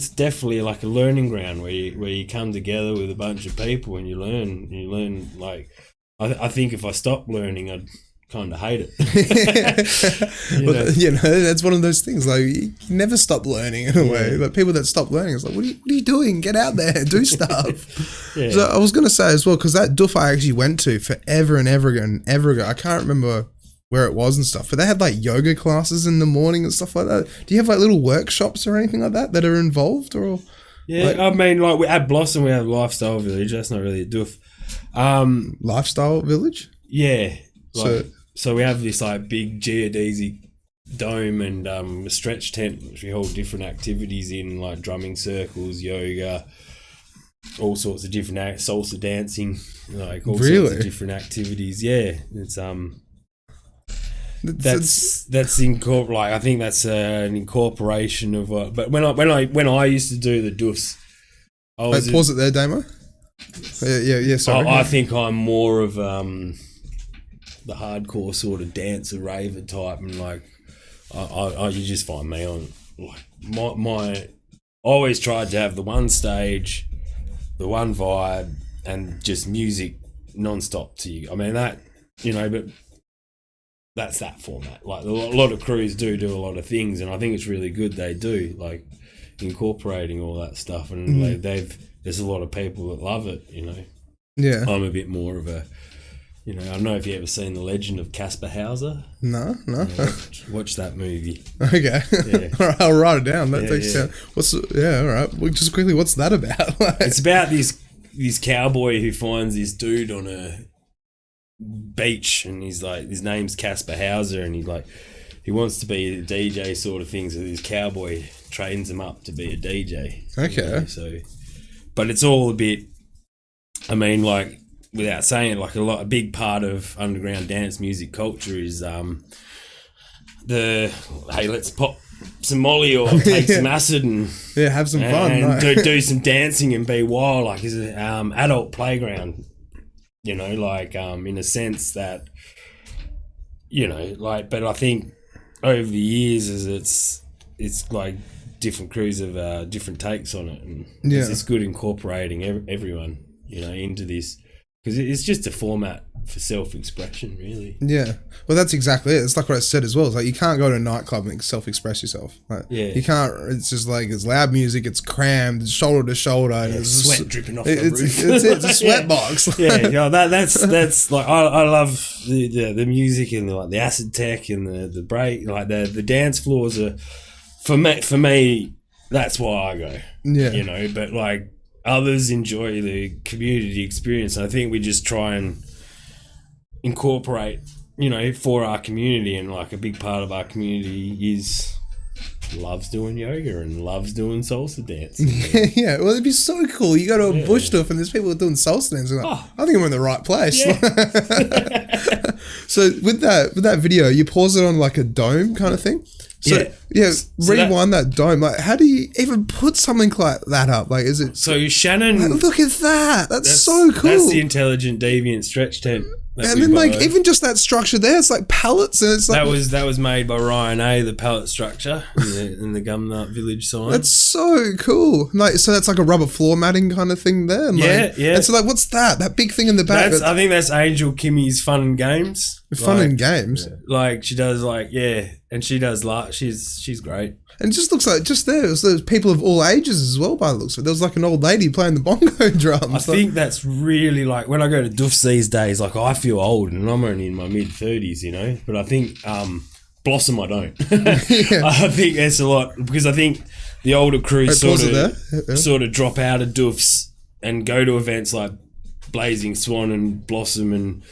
definitely like a learning ground where you come together with a bunch of people and you learn like I think if I stopped learning I'd kind of hate it. You know, that's one of those things, like you never stop learning in a way. Like people that stop learning, it's like, what are you doing? Get out there, do stuff. Yeah. So I was going to say as well, because that doof I actually went to forever and ever ago. I can't remember where it was and stuff, but they had like yoga classes in the morning and stuff like that. Do you have like little workshops or anything like that are involved, or? Yeah, like, I mean, like at Blossom we have Lifestyle Village. That's not really a doof. Lifestyle Village? Yeah. So we have this like big geodesic dome and a stretch tent which we hold different activities in, like drumming circles, yoga, all sorts of different salsa dancing, like all sorts of different activities. Yeah, it's that's like I think that's an incorporation of what. But when I used to do the doofs, pause it there, Damo. Yeah. Sorry. I think I'm more of the hardcore sort of dancer raver type, and like I you just find me on like my I always tried to have the one stage, the one vibe, and just music non-stop to you. I mean that, you know, but that's that format. Like a lot of crews do a lot of things, and I think it's really good they do, like incorporating all that stuff, and like there's a lot of people that love it, you know. Yeah. I'm a bit more of a, you know, I don't know if you ever seen The Legend of Caspar Hauser. No. Watch that movie. Okay. Yeah. All right, I'll write it down. That takes yeah. all right. Well, just quickly, what's that about? It's about this cowboy who finds this dude on a beach, and he's like, his name's Caspar Hauser, and he wants to be a DJ sort of thing, so this cowboy trains him up to be a DJ. Okay. You know, so, but it's all a bit, I mean, like, without saying it, like a big part of underground dance music culture is hey, let's pop some Molly or take some acid and have some fun, and do some dancing and be wild. Like, is it adult playground? You know, like in a sense that, you know, like, but I think over the years as it's like different crews have different takes on it, and it's good incorporating everyone, you know, into this, because it's just a format for self-expression, really. Yeah, well, that's exactly it. It's like what I said as well. It's like you can't go to a nightclub and self-express yourself. Like, you can't. It's just like it's loud music. It's crammed. It's shoulder to shoulder. Yeah, it's sweat dripping off the roof. It's a sweat box. That's like I love the music and the acid tech and the break. Like the dance floors are for me. That's why I go. Yeah, you know. But like others enjoy the community experience. And I think we just try and incorporate, you know, for our community, and like a big part of our community loves doing yoga and loves doing salsa dance. Yeah, well, it'd be so cool. You go to a bush stuff and there's people doing salsa dance. Like, I think I'm in the right place. Yeah. So with that video, you pause it on like a dome kind of thing. So rewind that dome. Like, how do you even put something like that up? Like, is it? So Shannon, like, look at that. That's so cool. That's the Intelligent Deviant stretch tent. And then like even just that structure there, it's like pallets, and it's like that was made by Ryan A, the pallet structure in the Gumnut Village sign. That's so cool. Like, so that's like a rubber floor matting kind of thing there. And yeah. And so like, what's that big thing in the back? I think that's Angel Kimmy's Fun and Games. Fun and games. Like she does, and she does. She's great. And it just looks like there's people of all ages as well by the looks of it. There was like an old lady playing the bongo drums. I think that's really like when I go to Doofs these days, like I feel old and I'm only in my mid-30s, you know. But I think Blossom I don't. I think that's a lot because I think the older crews sort of drop out of Doofs and go to events like Blazing Swan and Blossom and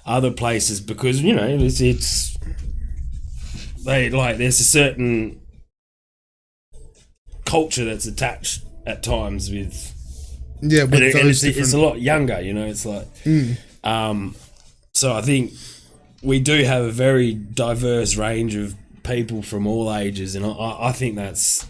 other places because, you know, there's a certain culture that's attached at times with it's a lot younger, you know. It's like so I think we do have a very diverse range of people from all ages, and I think that's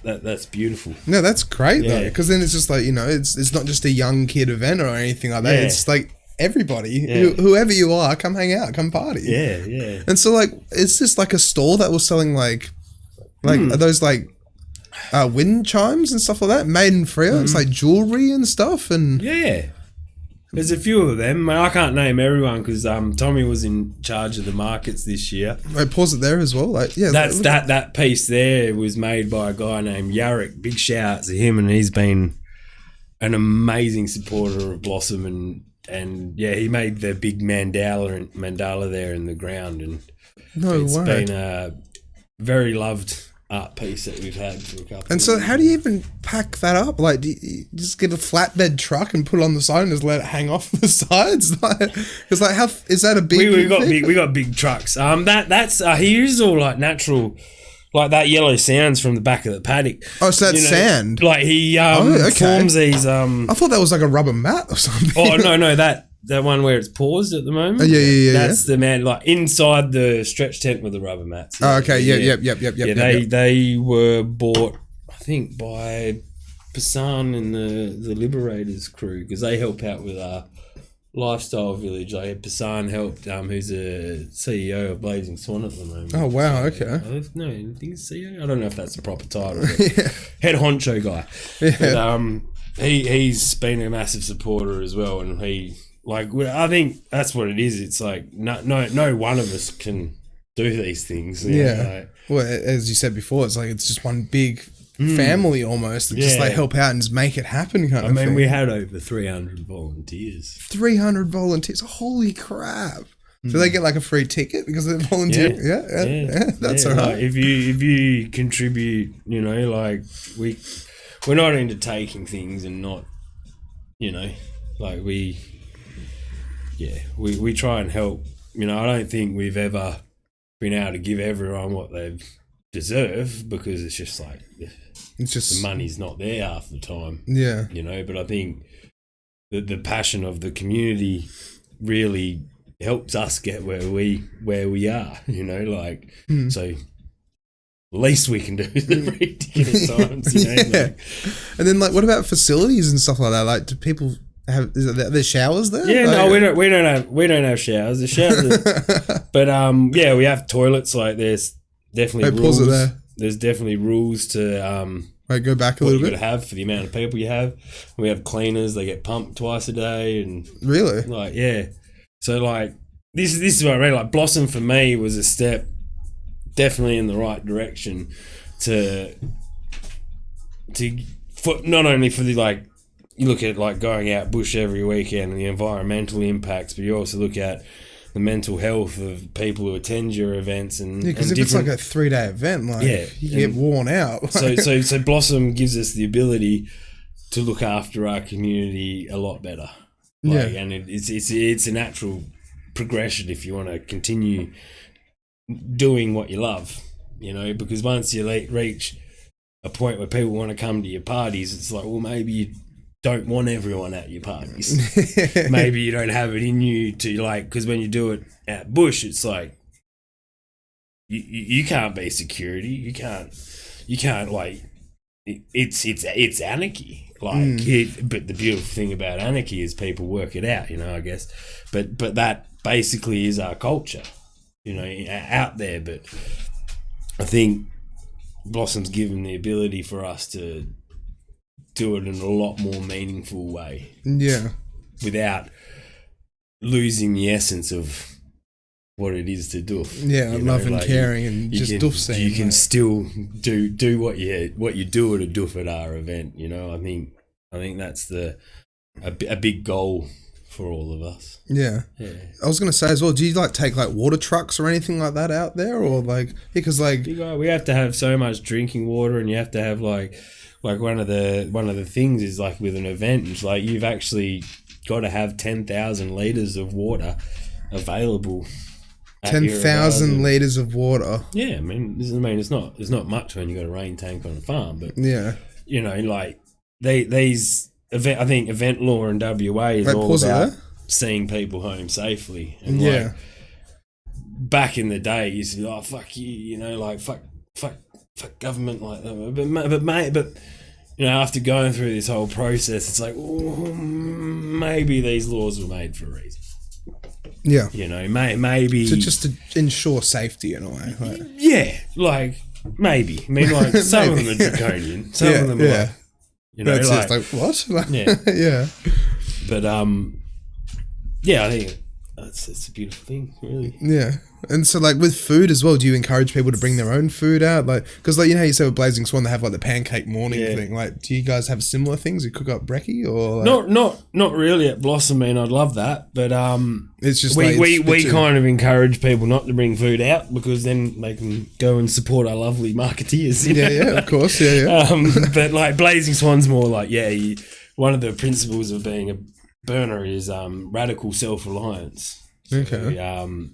beautiful. No, that's great though, because then it's just like, you know, it's not just a young kid event or anything like that. Yeah. It's like everybody, whoever you are, come hang out, come party. Yeah. And so like, it's just like a store that was selling like are those like wind chimes and stuff like that made in Freo. It's like jewelry and stuff, and there's a few of them. I can't name everyone because Tommy was in charge of the markets this year. I pause it there as well. Like, that piece there was made by a guy named Yarrick. Big shout out to him, and he's been an amazing supporter of Blossom, and he made the big mandala there in the ground, and it's been a very loved art piece that we've had for a couple. And so, how do you even pack that up? Like, do you just get a flatbed truck and put it on the side and just let it hang off the sides? Like, it's like, how is that a big? We got big trucks. That's he uses all like natural, like that yellow sands from the back of the paddock. Oh, so that's sand. Like he forms these. I thought that was like a rubber mat or something. Oh no, that one where it's paused at the moment. Yeah. That's the man, like inside the stretch tent with the rubber mats. Oh, okay. Yep. They were bought, I think, by Passan and the Liberators crew because they help out with our lifestyle village. Like Passan helped, who's a CEO of Blazing Swan at the moment. Oh wow, okay. I think he's CEO. I don't know if that's the proper title. Head honcho guy. Yeah. But he's been a massive supporter as well, and I think that's what it is. It's like no one of us can do these things. Well, as you said before, it's like it's just one big family almost that just like help out and just make it happen. Kind of thing. We had over 300 volunteers. 300 volunteers. Holy crap! Do they get like a free ticket because they're volunteering? Yeah. That's all right. Like if you contribute, you know, like we're not into taking things and not, you know, like we try and help. You know, I don't think we've ever been able to give everyone what they deserve because it's just like the money's not there half the time. Yeah, you know. But I think the passion of the community really helps us get where we are. You know, like so. Least we can do is the free ticket at times, you know. Like. And then, like, what about facilities and stuff like that? Like, do people have? Is there showers there? Yeah, no, we don't have showers. The showers, but we have toilets. Like, there's definitely rules. Pause it there. There's definitely rules to go back a little bit. What you have for the amount of people you have. We have cleaners. They get pumped twice a day, and really, like, yeah. So, like, this is what I mean. Like, Blossom for me was a step. Definitely in the right direction for not only for the, like, you look at like going out bush every weekend and the environmental impacts, but you also look at the mental health of people who attend your events and because if it's like a 3-day event, like you get worn out. so Blossom gives us the ability to look after our community a lot better. Like, and it's a natural progression if you want to continue doing what you love, you know, because once you reach a point where people want to come to your parties, it's like, well, maybe you don't want everyone at your parties. Maybe you don't have it in you to, like, because when you do it at bush, it's like you can't be security. You can't like it's anarchy. Like, but the beautiful thing about anarchy is people work it out, you know, I guess. But that basically is our culture, you know, out there. But I think Blossom's given the ability for us to do it in a lot more meaningful way. Yeah. Without losing the essence of what it is to doof. Yeah, loving, like, caring, and just doof scene. You can still do what you do at a doof at our event. You know, I think that's a big goal for all of us. Yeah. I was gonna say as well, do you like take like water trucks or anything like that out there, or like, because like we have to have so much drinking water, and you have to have like one of the things is like with an event, it's like you've actually got to have 10,000 liters of water available. 10,000 liters of water. Yeah, I mean it's not much when you got a rain tank on a farm, but yeah, you know, like these event, I think event law in WA is all about seeing people home safely. And like back in the day, you used to be like, oh, fuck you know, like fuck government, like that. But you know, after going through this whole process, it's like, oh, maybe these laws were made for a reason. Yeah, you know, maybe just to ensure safety in a way. Like. Yeah, like maybe. I mean, like some of them are draconian. Some of them are like, you know, it's like what? Like, yeah, yeah. But yeah, I think it's a beautiful thing, really. Yeah. And so, like, with food as well, do you encourage people to bring their own food out? Like, because, like, you know how you said with Blazing Swan, they have, like, the pancake morning thing. Like, do you guys have similar things? You cook up brekkie or... Like... Not really at Blossom, I mean, I'd love that. But it's just we kind of encourage people not to bring food out because then they can go and support our lovely marketeers. You know? Yeah, of course, yeah. But, like, Blazing Swan's more like, one of the principles of being a burner is radical self-reliance. Okay. So,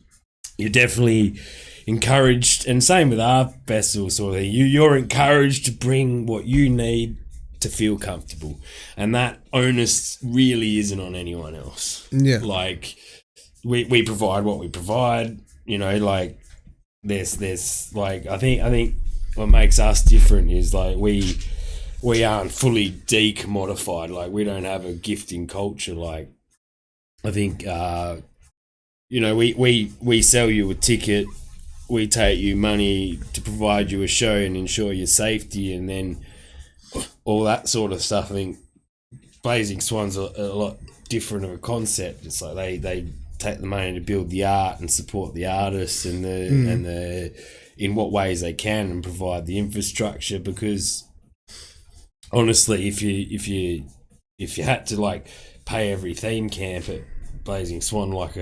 you're definitely encouraged, and same with our festival sort of thing. You're encouraged to bring what you need to feel comfortable, and that onus really isn't on anyone else. Yeah, like we provide what we provide. You know, like there's like I think what makes us different is like we aren't fully decommodified. Like we don't have a gifting culture. Like I think. You know, we sell you a ticket, we take you money to provide you a show and ensure your safety, and then all that sort of stuff. I think Blazing Swan's a lot different of a concept. It's like they take the money to build the art and support the artists and the in what ways they can and provide the infrastructure. Because honestly, if you had to like pay every theme camp at Blazing Swan like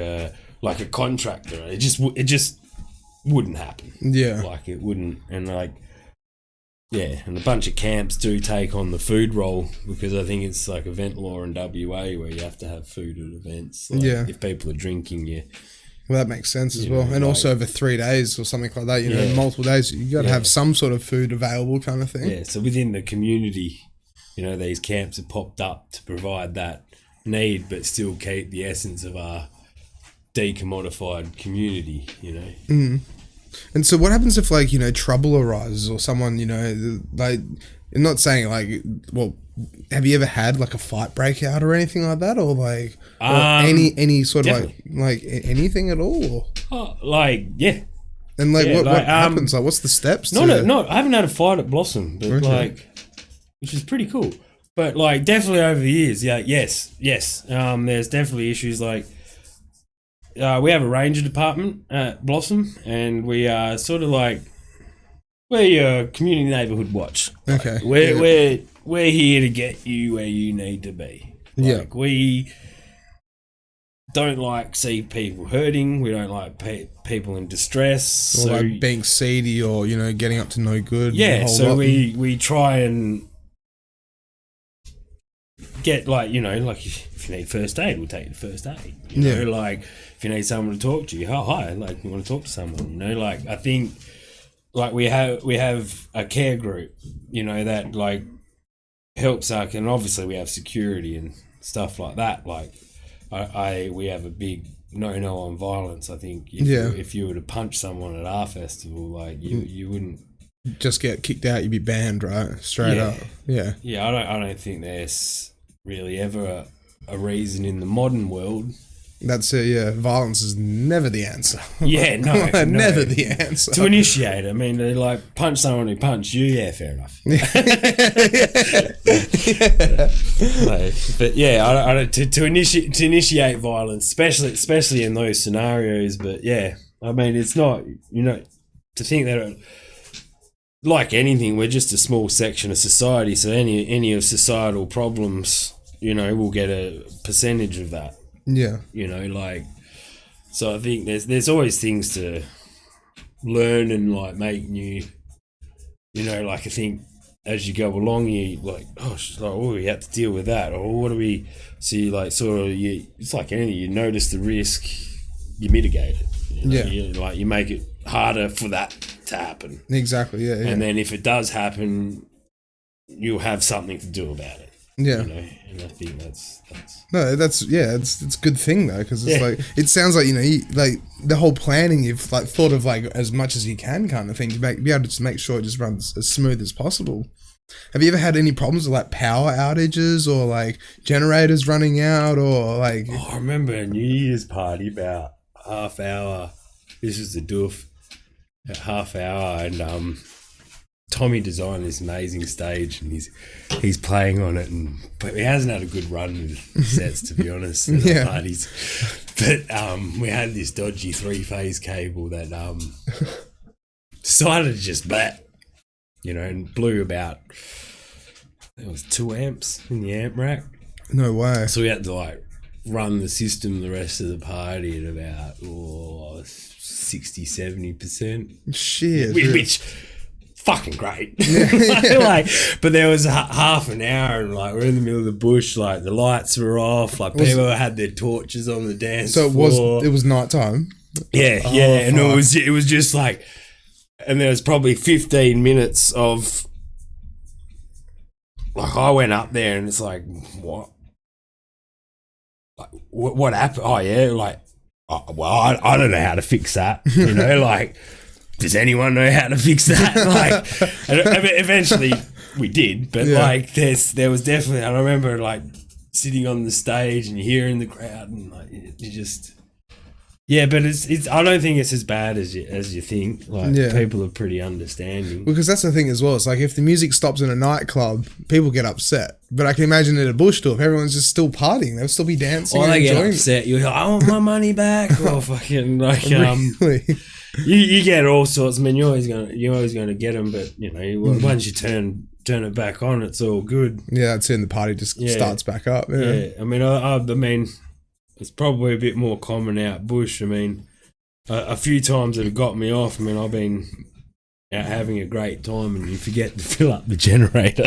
a contractor, it just wouldn't happen. Yeah, like it wouldn't. And like and a bunch of camps do take on the food role because I think it's like event law in WA where you have to have food at events. Like if people are drinking, well, that makes sense as well. And like, also over 3 days or something like that, you know, multiple days, you got to have some sort of food available, kind of thing. Yeah. So within the community, you know, these camps have popped up to provide that need, but still keep the essence of our decommodified community, you know. Mm. And so what happens if, like, you know, trouble arises or someone, you know, like, I'm not saying like, well, have you ever had like a fight break out or anything like that, or like or any sort of like anything at all? Like and like what happens? Like what's the steps? No, I haven't had a fight at Blossom, but like, which is pretty cool. But like definitely over the years, yes. There's definitely issues like. We have a ranger department at Blossom, and we are sort of like we're your community neighbourhood watch. Okay, we're here to get you where you need to be. Like, we don't like see people hurting. We don't like people in distress, or like being seedy, or you know, getting up to no good. Yeah, so we try and get like, you know, like if you need first aid, we'll take you to first aid. You know, like if you need someone to talk to you, hi, like you want to talk to someone, you know, like I think like we have a care group, you know, that like helps us, and obviously we have security and stuff like that. Like we have a big no on violence. I think if you were to punch someone at our festival, like you wouldn't just get kicked out, you'd be banned, right? Straight up. Yeah. I don't think there's really ever a reason in the modern world. That's it, yeah. Violence is never the answer. Yeah, no. Never the answer. To initiate, I mean, they like punch someone who punched you, yeah, fair enough. But yeah, to initiate violence, especially in those scenarios. But yeah, I mean, it's not, to think that, like anything, we're just a small section of society. So any of societal problems, we'll get a percentage of that. Yeah. So I think there's always things to learn and like make new, I think as you go along, you like, we have to deal with that, or what do we see? Like it's like anything. You notice the risk, you mitigate it. You make it harder for that to happen. Exactly. Yeah. And then if it does happen, you'll have something to do about it. Yeah. And I think that's it's a good thing though, because it's like, it sounds like, like the whole planning, you've like thought of like as much as you can kind of thing to be able to just make sure it just runs as smooth as possible. Have you ever had any problems with like power outages or like generators running out or like? Oh, I remember a New Year's party about half hour. This was the doof at half hour, and Tommy designed this amazing stage, and he's playing on it, but he hasn't had a good run with sets, to be honest, at the parties. But we had this dodgy 3-phase cable that decided to just and blew about, it was 2 amps in the amp rack. No way. So we had to like run the system the rest of the party at about 60-70%. Shit. Which fucking great. But there was half an hour, and like we're in the middle of the bush, like the lights were off, like people had their torches on the dance floor. It was nighttime. Yeah, and it was just like, and there was probably 15 minutes of like, I went up there and it's like, what? Like, what happened? Oh yeah, like, I don't know how to fix that. Like, does anyone know how to fix that? Like, and eventually we did, but like, there was definitely. I remember like sitting on the stage and hearing the crowd, and like you just. Yeah, but it's. I don't think it's as bad as you think. Like, people are pretty understanding. Because that's the thing as well. It's like if the music stops in a nightclub, people get upset. But I can imagine at a bush tour, if everyone's just still partying, they'll still be dancing. Or they get upset. You're like, I want my money back. Or fucking like, really? You get all sorts. I mean, you're always going to get them. But once you turn it back on, it's all good. Yeah, that's it. And the party just starts back up. Yeah. I mean. It's probably a bit more common out bush. I mean, a few times that have got me off. I mean, I've been out having a great time and you forget to fill up the generator.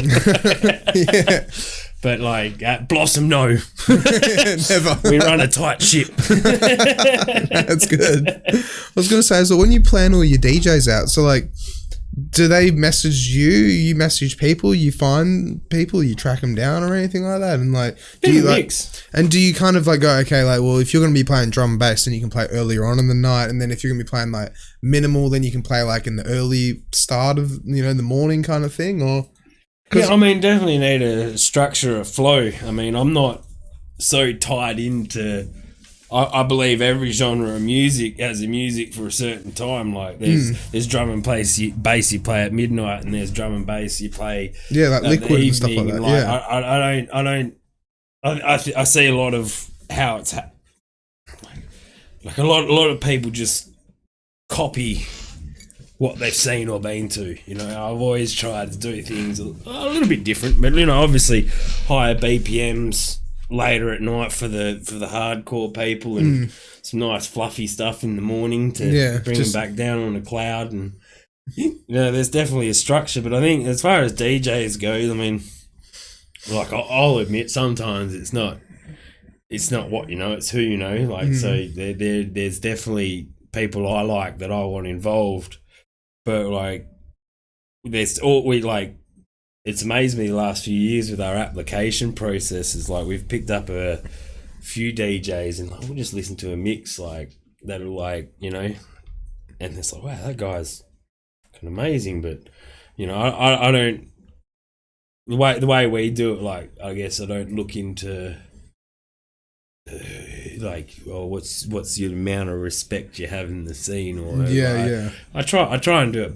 But like at Blossom, no. Never. We run a tight ship. That's good. I was going to say, so when you plan all your DJs out, so like, do they message you? You message people? You find people? You track them down or anything like that? And like, do you like? And do you kind of like go, okay, like, well, if you're going to be playing drum and bass, then you can play earlier on in the night, and then if you're going to be playing like minimal, then you can play like in the early start of the morning kind of thing, or? Yeah, I mean, definitely need a structure, a flow. I mean, I'm not so tied into. I believe every genre of music has a music for a certain time. Like there's drum and bass you play at midnight, and there's drum and bass you play like liquid and stuff like that. I see a lot of how it's like a lot of people just copy what they've seen or been to. I've always tried to do things a little bit different, but obviously higher BPMs. Later at night for the hardcore people, and some nice fluffy stuff in the morning to bring them back down on the cloud. And there's definitely a structure, but I think as far as DJs go, I mean, like I'll admit sometimes it's not what it's who like. So there's definitely people I like that I want involved, but like it's amazed me the last few years with our application processes. Like we've picked up a few DJs and we'll just listen to a mix like that'll like, and it's like, wow, that guy's kind of amazing. But, I don't, the way we do it, like, I guess I don't look into like, well, what's the amount of respect you have in the scene or I try and do it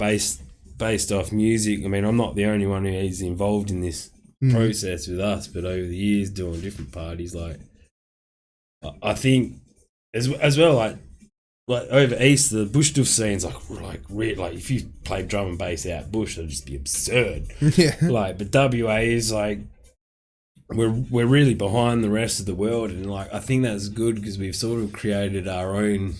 based off music. I mean, I'm not the only one who is involved in this process with us, but over the years doing different parties, like I think as well, like like over east, the bush doof scene's like if you play drum and bass out bush, it'd just be absurd. Yeah. Like, but WA is like we're really behind the rest of the world, and like I think that's good because we've sort of created our own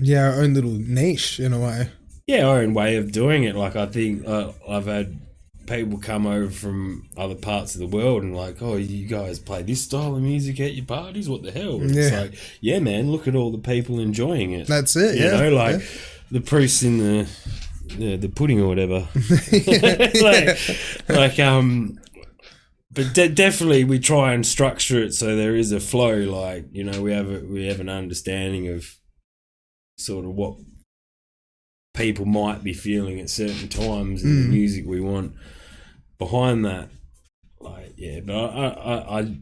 our own little niche in a way. Yeah, our own way of doing it. Like I think I've had people come over from other parts of the world and like, oh, you guys play this style of music at your parties? What the hell? And it's like, yeah, man, look at all the people enjoying it. That's it. You know, like the proof's in the pudding or whatever. But definitely we try and structure it so there is a flow. Like, you know, we have an understanding of sort of what people might be feeling at certain times and the music we want behind that. Like, yeah, but I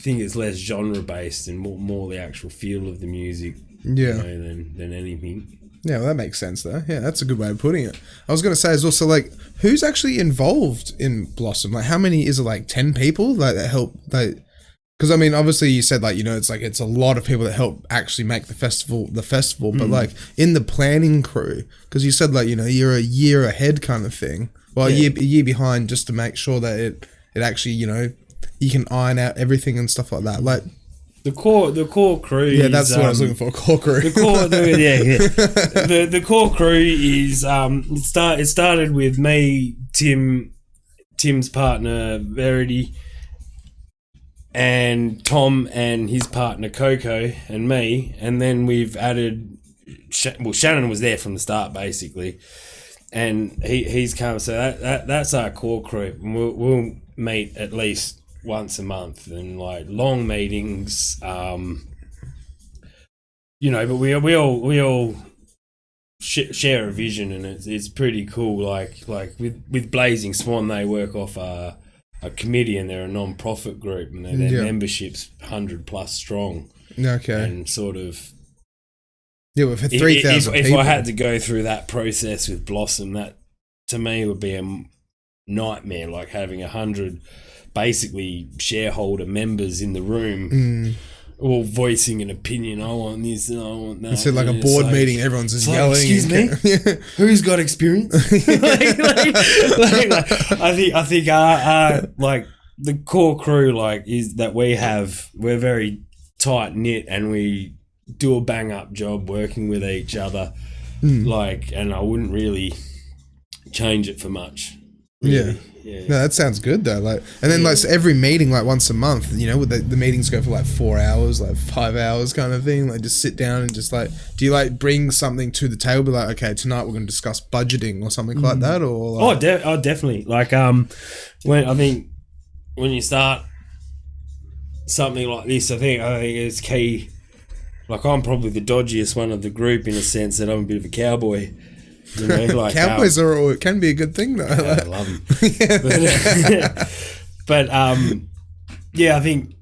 think it's less genre based and more the actual feel of the music, you know, than anything. Yeah, well, that makes sense though. Yeah, that's a good way of putting it. I was going to say is also like, who's actually involved in Blossom? Like, how many is it? Like 10 people like that help? Because I mean, obviously you said like, you know, it's like it's a lot of people that help actually make the festival. But like in the planning crew, because you said like, you know, you're a year ahead kind of thing. Well, a year behind just to make sure that it actually, you know, you can iron out everything and stuff like that. Like the core crew. Yeah, that's what I was looking for. Core crew. The core crew is it started with me, Tim's partner Verity, and Tom and his partner Coco and me, and then we've added. Shannon was there from the start basically, and he's come. So that's our core crew, and we'll meet at least once a month and like long meetings, you know, but we all share a vision, and it's pretty cool. Like with Blazing Swan, they work off a committee, and they're a non-profit group, and their membership's 100+ strong. Okay. And sort of for 3,000 people. If I had to go through that process with Blossom, that to me would be a nightmare. Like having 100 basically shareholder members in the room, all voicing an opinion. I want this and I want that. It's like a board meeting. Everyone's just yelling. Excuse me, who's got experience? I think our like the core crew is that we're very tight knit, and we do a bang up job working with each other. And I wouldn't really change it for much. Really. Yeah. No, that sounds good though. Like, and then like so every meeting, like once a month, you know, would the meetings go for like 4 hours, like 5 hours, kind of thing. Like, just sit down and just like, do you like bring something to the table? Be like, okay, tonight we're going to discuss budgeting or something like that, or like... definitely. Like, when you start something like this, I think it's key. Like, I'm probably the dodgiest one of the group in a sense that I'm a bit of a cowboy. You know, like cowboys can be a good thing though. I love them. But I think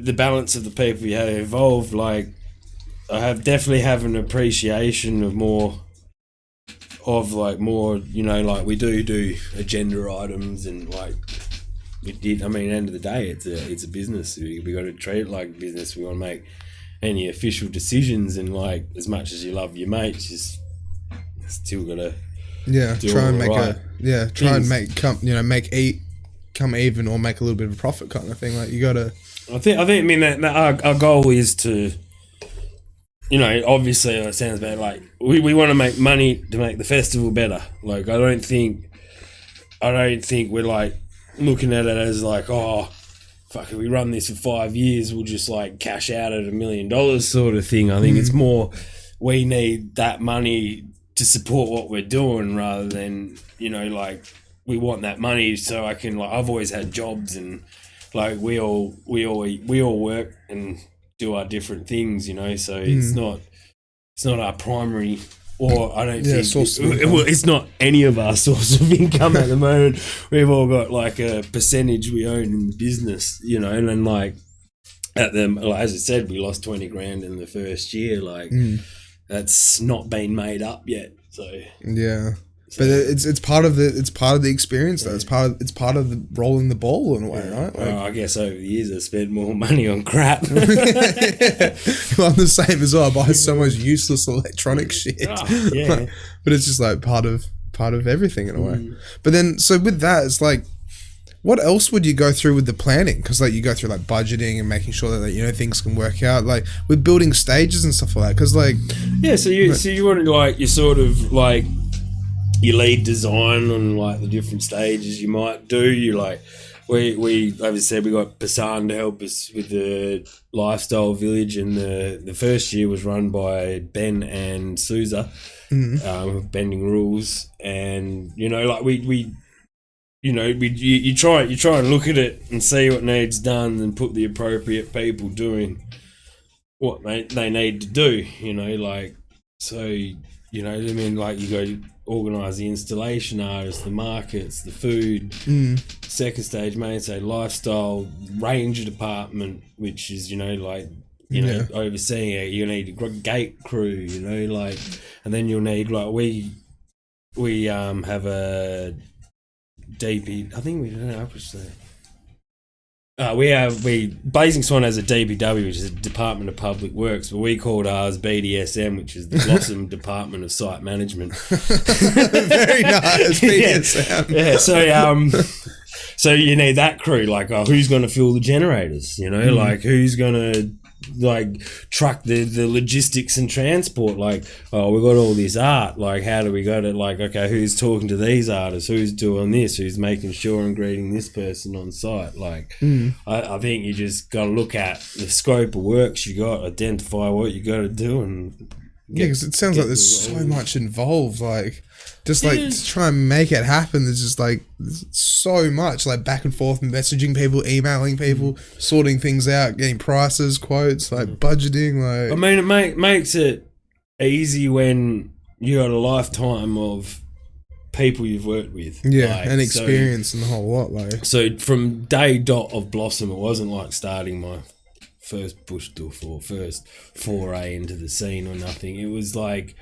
the balance of the people you have involved, like I definitely have an appreciation of more, you know, like we do agenda items, and like we did. I mean, at the end of the day, it's a business. We got to treat it like business. We want to make any official decisions, and like as much as you love your mates, you still gotta try and make come even or make a little bit of a profit kind of thing. Like you gotta. I mean that our goal is to, you know, obviously it sounds bad. Like we want to make money to make the festival better. Like I don't think we're like looking at it as like, oh, fuck, if we run this for 5 years, we'll just like cash out at $1 million sort of thing. I think it's more we need that money to support what we're doing, rather than, you know, like we want that money so I can, like, I've always had jobs, and like we all work and do our different things, you know, so it's not our primary, or I don't think it's not any of our source of income at the moment. We've all got like a percentage we own in the business, you know, and then like as I said, we lost 20 grand in the first year. Like that's not been made up yet. So yeah. So, but it's part of the experience though. It's part of the rolling the ball in a way, right? Well, I guess over the years I spent more money on crap. Well, I'm the same as well. I buy so much useless electronic shit. Yeah. But it's just like part of everything in a way. But then, so with that, it's like, what else would you go through with the planning? Because like you go through like budgeting and making sure that like, you know, things can work out, like with building stages and stuff like that. Because like, so you want to like, you sort of like, you lead design on like the different stages you might do. You like, we like I said, we got Pasan to help us with the lifestyle village, and the first year was run by Ben and Souza, Bending Rules, and you know, like you try and look at it and see what needs done, and put the appropriate people doing what they need to do. You know, like so. You know what I mean? Like you go organise the installation artists, the markets, the food. Second stage, main stage, lifestyle, ranger department, which is, you know, like, you know, overseeing it. You need a gate crew, you know, like, and then you'll need, like, we have a DP, I think we don't know, Blazing Swan has a DPW, which is a Department of Public Works, but we called ours BDSM, which is the Blossom Department of Site Management. Very nice, BDSM. Yeah, so you need that crew, like, who's going to fuel the generators, you know, like, who's going to, like, truck the logistics and transport, like, we've got all this art, like, how do we go to, like, okay, who's talking to these artists, who's doing this, who's making sure and greeting this person on site, like, I think you just got to look at the scope of works you got, identify what you got to do, and because it sounds like there's so much involved, like, just like to try and make it happen. There's just like so much, like back and forth, messaging people, emailing people, sorting things out, getting prices, quotes, like budgeting. Like, I mean, it makes it easy when you got a lifetime of people you've worked with, like, and experience and the whole lot. Like, so from day dot of Blossom, it wasn't like starting my first bush doof or first foray into the scene or nothing. It was like,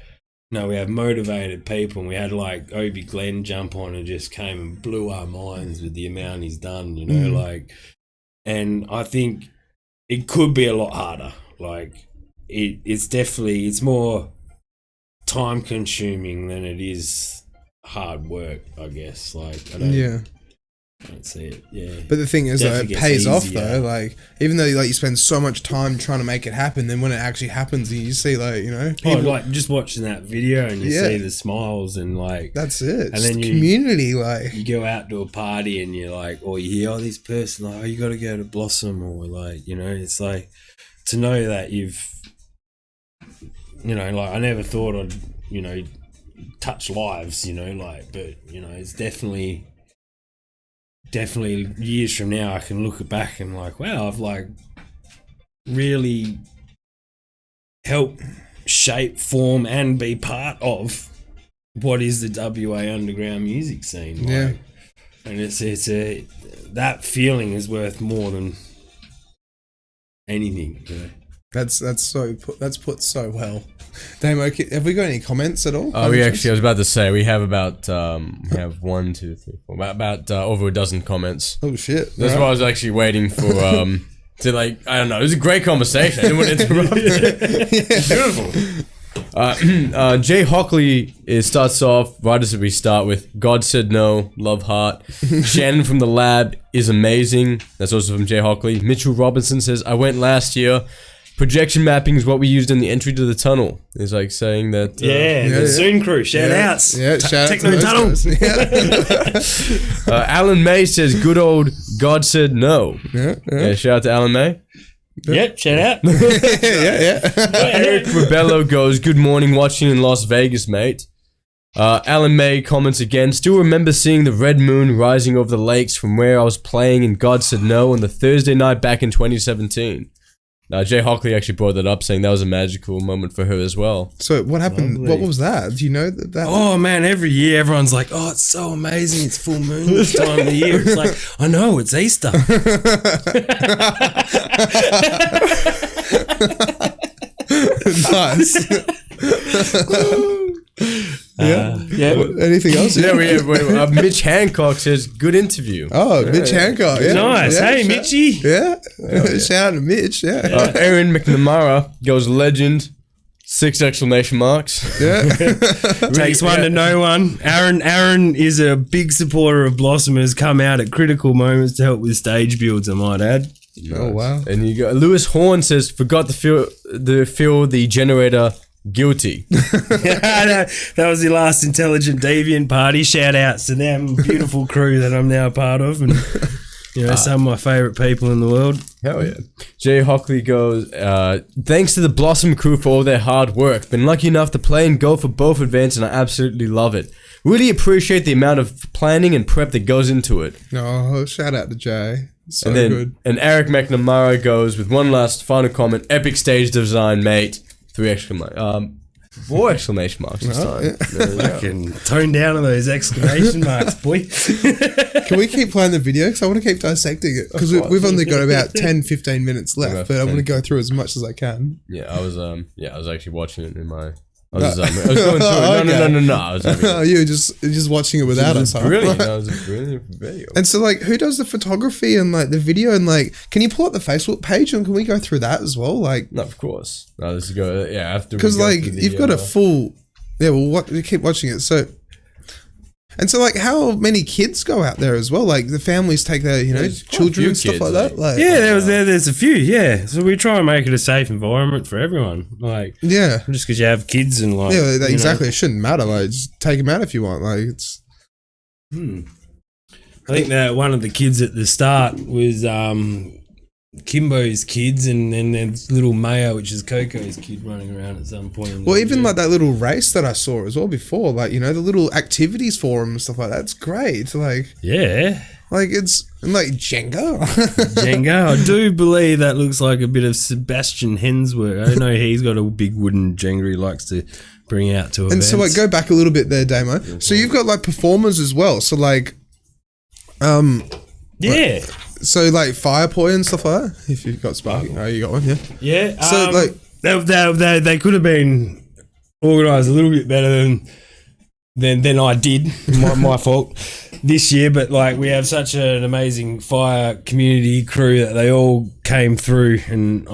no, we have motivated people, and we had like Obi Glenn jump on and just came and blew our minds with the amount he's done, you know, like, and I think it could be a lot harder. Like, it's more time consuming than it is hard work, I guess. Like, I don't see it. Yeah, but the thing is, though, it pays off though. Like, even though like you spend so much time trying to make it happen, then when it actually happens, you see, like, you know, people, like just watching that video and you see the smiles and like that's it. And then community, like you go out to a party and you're like, or you hear, this person, like, you got to go to Blossom, or like, you know, it's like to know that you've, you know, like I never thought I'd, you know, touch lives, you know, like, but you know, it's definitely years from now I can look back and like, wow, I've like really helped shape, form and be part of what is the WA underground music scene. Like, and it's that feeling is worth more than anything, you know? That's put so well. Damo, have we got any comments at all? I was about to say we have about we have 1, 2, 3, 4, about over a dozen comments. Oh shit! That's why I was actually waiting for to, like, I don't know. It was a great conversation. I didn't want to interrupt it. Beautiful. Jay Hockley starts off right as we start with God said no, love heart. Shannon from the lab is amazing. That's also from Jay Hockley. Mitchell Robinson says, I went last year. Projection mapping is what we used in the entry to the tunnel. It's like saying that... the Soon crew, shout outs. Yeah, shout out to Techno Tunnel. Alan May says, good old God said no. Yeah, shout out to Alan May. Yep, shout out. Eric Rebello goes, good morning, watching in Las Vegas, mate. Alan May comments again, still remember seeing the red moon rising over the lakes from where I was playing in God said no on the Thursday night back in 2017. Jay Hockley actually brought that up, saying that was a magical moment for her as well. So what happened? Lovely. What was that? Do you know that? Oh man, every year everyone's like, oh, it's so amazing. It's full moon this time of the year. It's like, I know, it's Easter. Nice. Yeah. Anything else? Yeah, Mitch Hancock says, good interview. Oh, Mitch Hancock. Yeah. Nice. Yeah, Hey, Mitchie. Yeah. Shout out to Mitch. Yeah. Aaron McNamara goes legend. 6 exclamation marks. Yeah. Takes one to know one. Aaron is a big supporter of Blossom, has come out at critical moments to help with stage builds, I might add. Oh, wow. And you got Lewis Horn says, forgot to feel the generator guilty. That was the last Intelligent Deviant party. Shout outs to them, beautiful crew that I'm now a part of, and some of my favourite people in the world. Hell yeah. Jay Hockley goes, thanks to the Blossom crew for all their hard work. Been lucky enough to play and go for both events, and I absolutely love it. Really appreciate the amount of planning and prep that goes into it. Oh, shout out to Jay. So and then, good. And Eric McNamara goes with one last final comment. Epic stage design, mate. 4 exclamation marks this time. Fucking tone down on those exclamation marks, boy. Can we keep playing the video? Because I want to keep dissecting it. Because we've only got about 10-15 minutes left, but I want to go through as much as I can. Yeah, I was actually watching it in my... I was going through it. No. I was you were just watching it without us, huh? Brilliant. That was a brilliant video. And so, like, who does the photography and, like, the video? And, like, can you pull up the Facebook page and can we go through that as well? Like, no, of course. No, let's go. Yeah, after. Because, like, you've got a full. Yeah, we keep watching it. So, and so, like, how many kids go out there as well? Like, the families take their, children and stuff like that. Like, yeah, there's a few. Yeah, so we try and make it a safe environment for everyone. Like, yeah, just because you have kids and like, exactly, it shouldn't matter. Like, just take them out if you want. Like, it's. I think that one of the kids at the start was Kimbo's kids, and then there's little Mayo, which is Coco's kid, running around at some point. Well, even like that little race that I saw as well before, like, the little activities forum and stuff like that. It's great. Like, yeah, like it's like Jenga. I do believe that looks like a bit of Sebastian Hen's work. I know he's got a big wooden Jenga he likes to bring out to events. And so, like, go back a little bit there, Damo. So you've got like performers as well. So like, yeah. So, like, fire poi and stuff like that? If you've got Sparky. Oh, you got one, yeah? Yeah. So, like... They could have been organised a little bit better than I did. My fault this year. But, like, we have such an amazing fire community crew that they all came through, and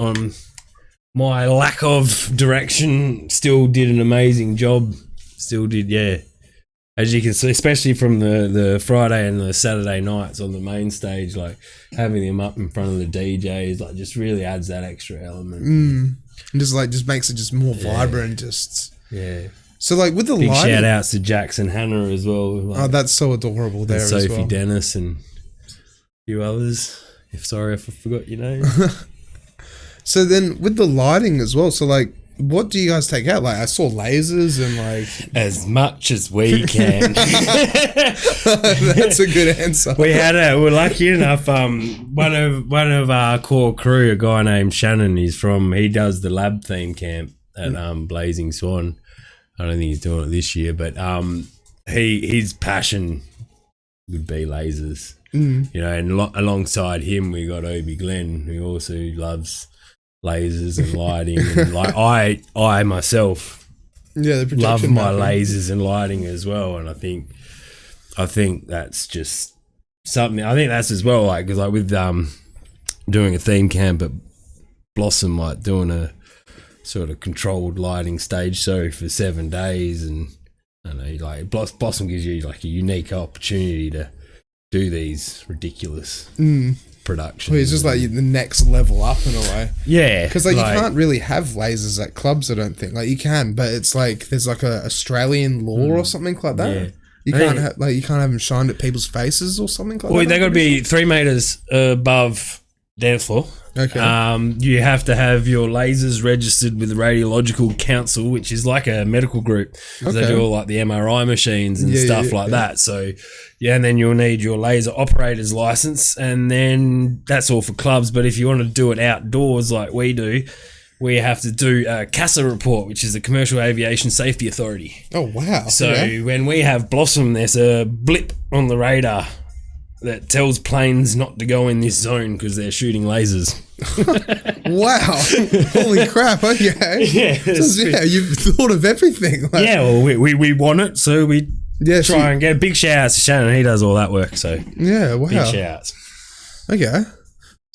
my lack of direction still did an amazing job. Still did, yeah. As you can see, especially from the Friday and the Saturday nights on the main stage, like having them up in front of the DJs, like just really adds that extra element. And just makes it just more vibrant. Yeah. So like with the big lighting, shout outs to Jackson Hannah as well. Like, that's so adorable there as well. Sophie Dennis and a few others. Sorry if I forgot your name. So then with the lighting as well, so like, what do you guys take out? Like, I saw lasers and like... As much as we can. That's a good answer. We're lucky enough, one of our core crew, a guy named Shannon, he does the lab theme camp at Blazing Swan. I don't think he's doing it this year, but his passion would be lasers. And alongside him we got Obi Glenn, who also loves lasers and lighting, and like I myself love my lasers and lighting as well. And I think that's just something. I think that's as well, like, because like with doing a theme camp at Blossom, like doing a sort of controlled lighting stage show for 7 days, and I know, like, Blossom gives you like a unique opportunity to do these ridiculous productions. Well, it's just like the next level up in a way. Yeah, because like you can't really have lasers at clubs. I don't think. Like you can, but it's like there's like a Australian law or something like that. Yeah. You can't have them shined at people's faces or something like that. Well, they got to be 3 meters above dance floor. Okay. You have to have your lasers registered with the Radiological Council, which is like a medical group. Okay. They do all like the MRI machines and stuff like that. So, and then you'll need your laser operator's license, and then that's all for clubs. But if you want to do it outdoors like we do, we have to do a CASA report, which is the Commercial Aviation Safety Authority. Oh, wow. So when we have Blossom, there's a blip on the radar that tells planes not to go in this zone because they're shooting lasers. Wow. Holy crap. Okay. Yeah. You've thought of everything. Like, yeah, well, we want it, so we try and get big shouts to Shannon. He does all that work, so yeah, wow. big shouts. Okay.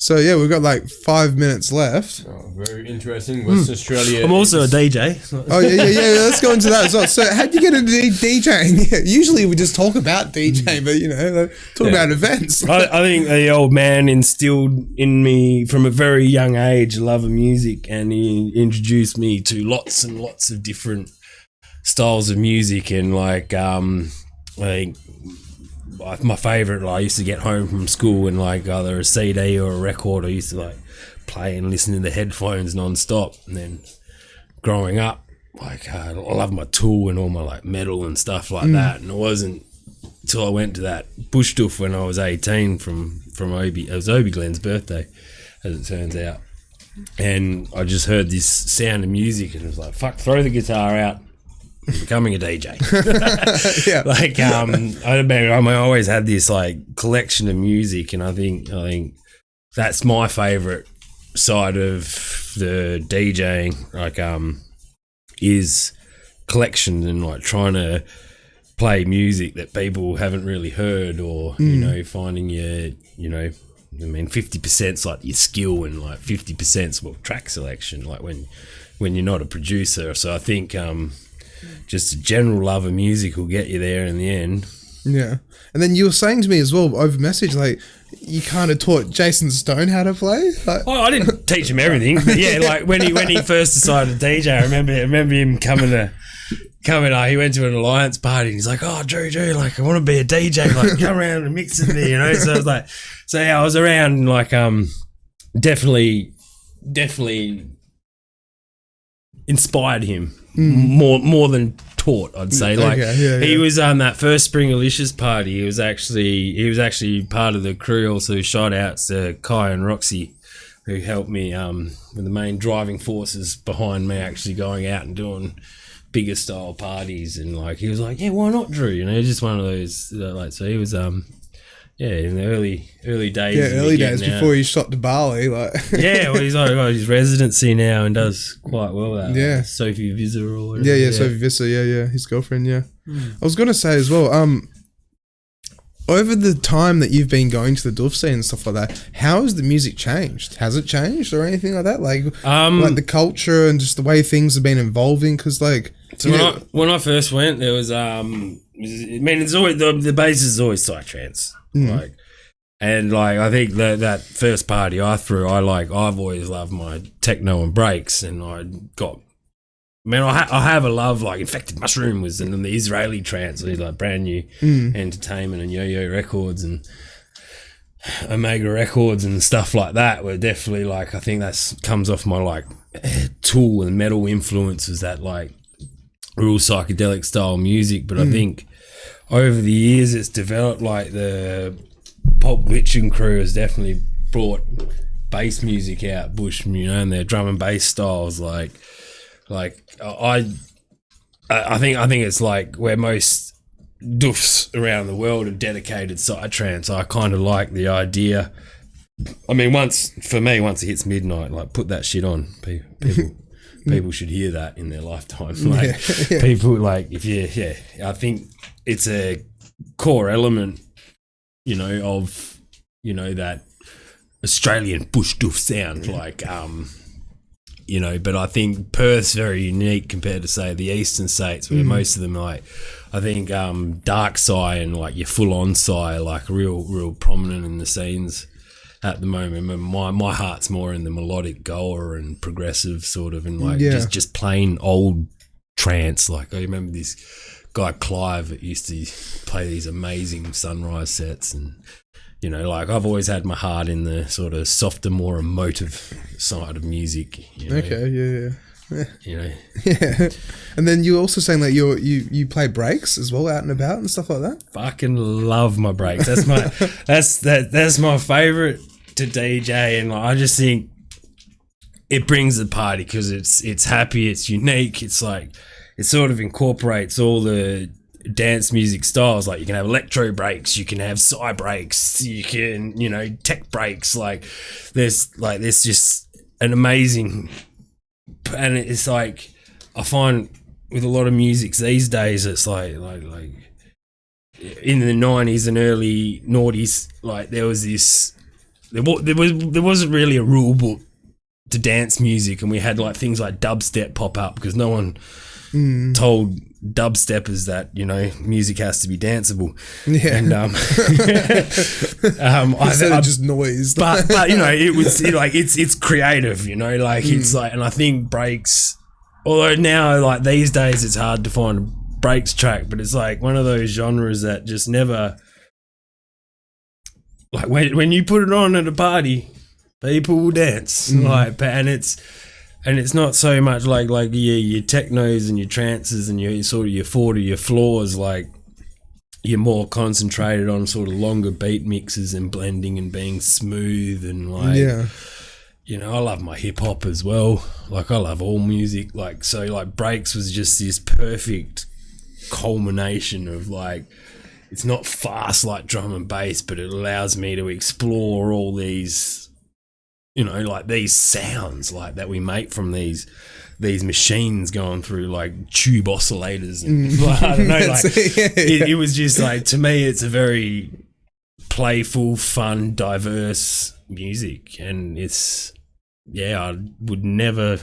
So, yeah, we've got like 5 minutes left. Oh, very interesting. Western Australia. I'm also a DJ. Oh, yeah. Let's go into that as well. So, how'd you get into DJing? Yeah, usually we just talk about DJing, but, you know, talk about events. I think the old man instilled in me from a very young age a love of music, and he introduced me to lots and lots of different styles of music. And, like, I think my favourite, I used to get home from school and like either a CD or a record I used to like play and listen in the headphones non-stop. And then growing up, like I love my Tool and all my like metal and stuff like that. And it wasn't until I went to that bush doof when I was 18 from Obi. It was Obi Glenn's birthday, as it turns out. And I just heard this sound of music and it was like, fuck, throw the guitar out. Becoming a DJ. Yeah. Like I always had this like collection of music, and I think that's my favorite side of the DJing, like is collections and like trying to play music that people haven't really heard, or you know, finding your, you know, I mean 50%'s like your skill and like 50%'s what track selection, like when you're not a producer. So I think just a general love of music will get you there in the end. Yeah. And then you were saying to me as well over message, like, you kind of taught Jason Stone how to play? Like, I didn't teach him everything, but yeah, like when he first decided to DJ, I remember him coming, he went to an Alliance party and he's like, oh, Drew, like, I want to be a DJ, like, come around and mix with me, you know? So I was like, I was around and like, definitely inspired him more than taught, I'd say. Like he was that first Springalicious party. He was actually part of the crew. Also, shout outs to Kai and Roxy, who helped me with the main driving forces behind me actually going out and doing bigger style parties. And like he was like, yeah, why not, Drew? You know, just one of those like. So he was in the early days. Yeah, early days before he shot to Bali, like. Yeah, well, he's like got his residency now and does quite well at Sophie Visser or whatever. Yeah, Sophie Visser, yeah, his girlfriend, yeah. I was gonna say as well, over the time that you've been going to the Doof scene and stuff like that, how has the music changed? Has it changed or anything like that? Like the culture and just the way things have been evolving? Because like, so when I first went, there was it's always the basis is always psytrance. Like, and like I think that first party I threw, I've always loved my techno and breaks, and I have a love, like Infected Mushroom was, and then the Israeli trance, like Brand New Entertainment and Yo-Yo Records and Omega Records and stuff like that were definitely like, I think that's comes off my like Tool and metal influences, that like real psychedelic style music. But I think over the years it's developed, like the Pulp Glitching crew has definitely brought bass music out, Bush, you know, and their drum and bass styles. Like I think it's like where most doofs around the world have dedicated psytrance. I kind of like the idea. I mean, once it hits midnight, like put that shit on. People should hear that in their lifetime. Like people, like I think it's a core element, you know, of, you know, that Australian bush doof sound, like you know. But I think Perth's very unique compared to, say, the eastern states, where most of them, like, I think dark psy and like your full on psy, like real prominent in the scenes at the moment. My heart's more in the melodic goer and progressive sort of, and like just plain old trance. Like I remember this guy Clive that used to play these amazing sunrise sets, and you know, like I've always had my heart in the sort of softer, more emotive side of music. You know? Okay, yeah. You know, yeah. And then you also saying that you play breaks as well, out and about and stuff like that. Fucking love my breaks. That's my that's my favorite to DJ, and like, I just think it brings the party because it's happy, it's unique, it's like it sort of incorporates all the dance music styles. Like you can have electro breaks, you can have psy breaks, you can, you know, tech breaks. Like there's just an amazing, and it's like I find with a lot of music these days, it's like in the 90s and early noughties, like there wasn't really a rule book to dance music, and we had like things like dubstep pop up because no one told dubsteppers that, you know, music has to be danceable. Yeah. And instead of just noise. But you know, it's creative, you know, like it's like, and I think breaks, although now like these days it's hard to find a breaks track, but it's like one of those genres that just never, like when you put it on at a party, people will dance. Like, and it's not so much like your technos and your trances and your sort of your 4 to your floors. Like you're more concentrated on sort of longer beat mixes and blending and being smooth and like, you know, I love my hip hop as well. Like I love all music. Like, so like breaks was just this perfect culmination of like, it's not fast like drum and bass, but it allows me to explore all these, you know, like these sounds like that we make from these machines going through like tube oscillators and like, I don't know, like it was just like, to me it's a very playful, fun, diverse music, and it's, yeah, I would never.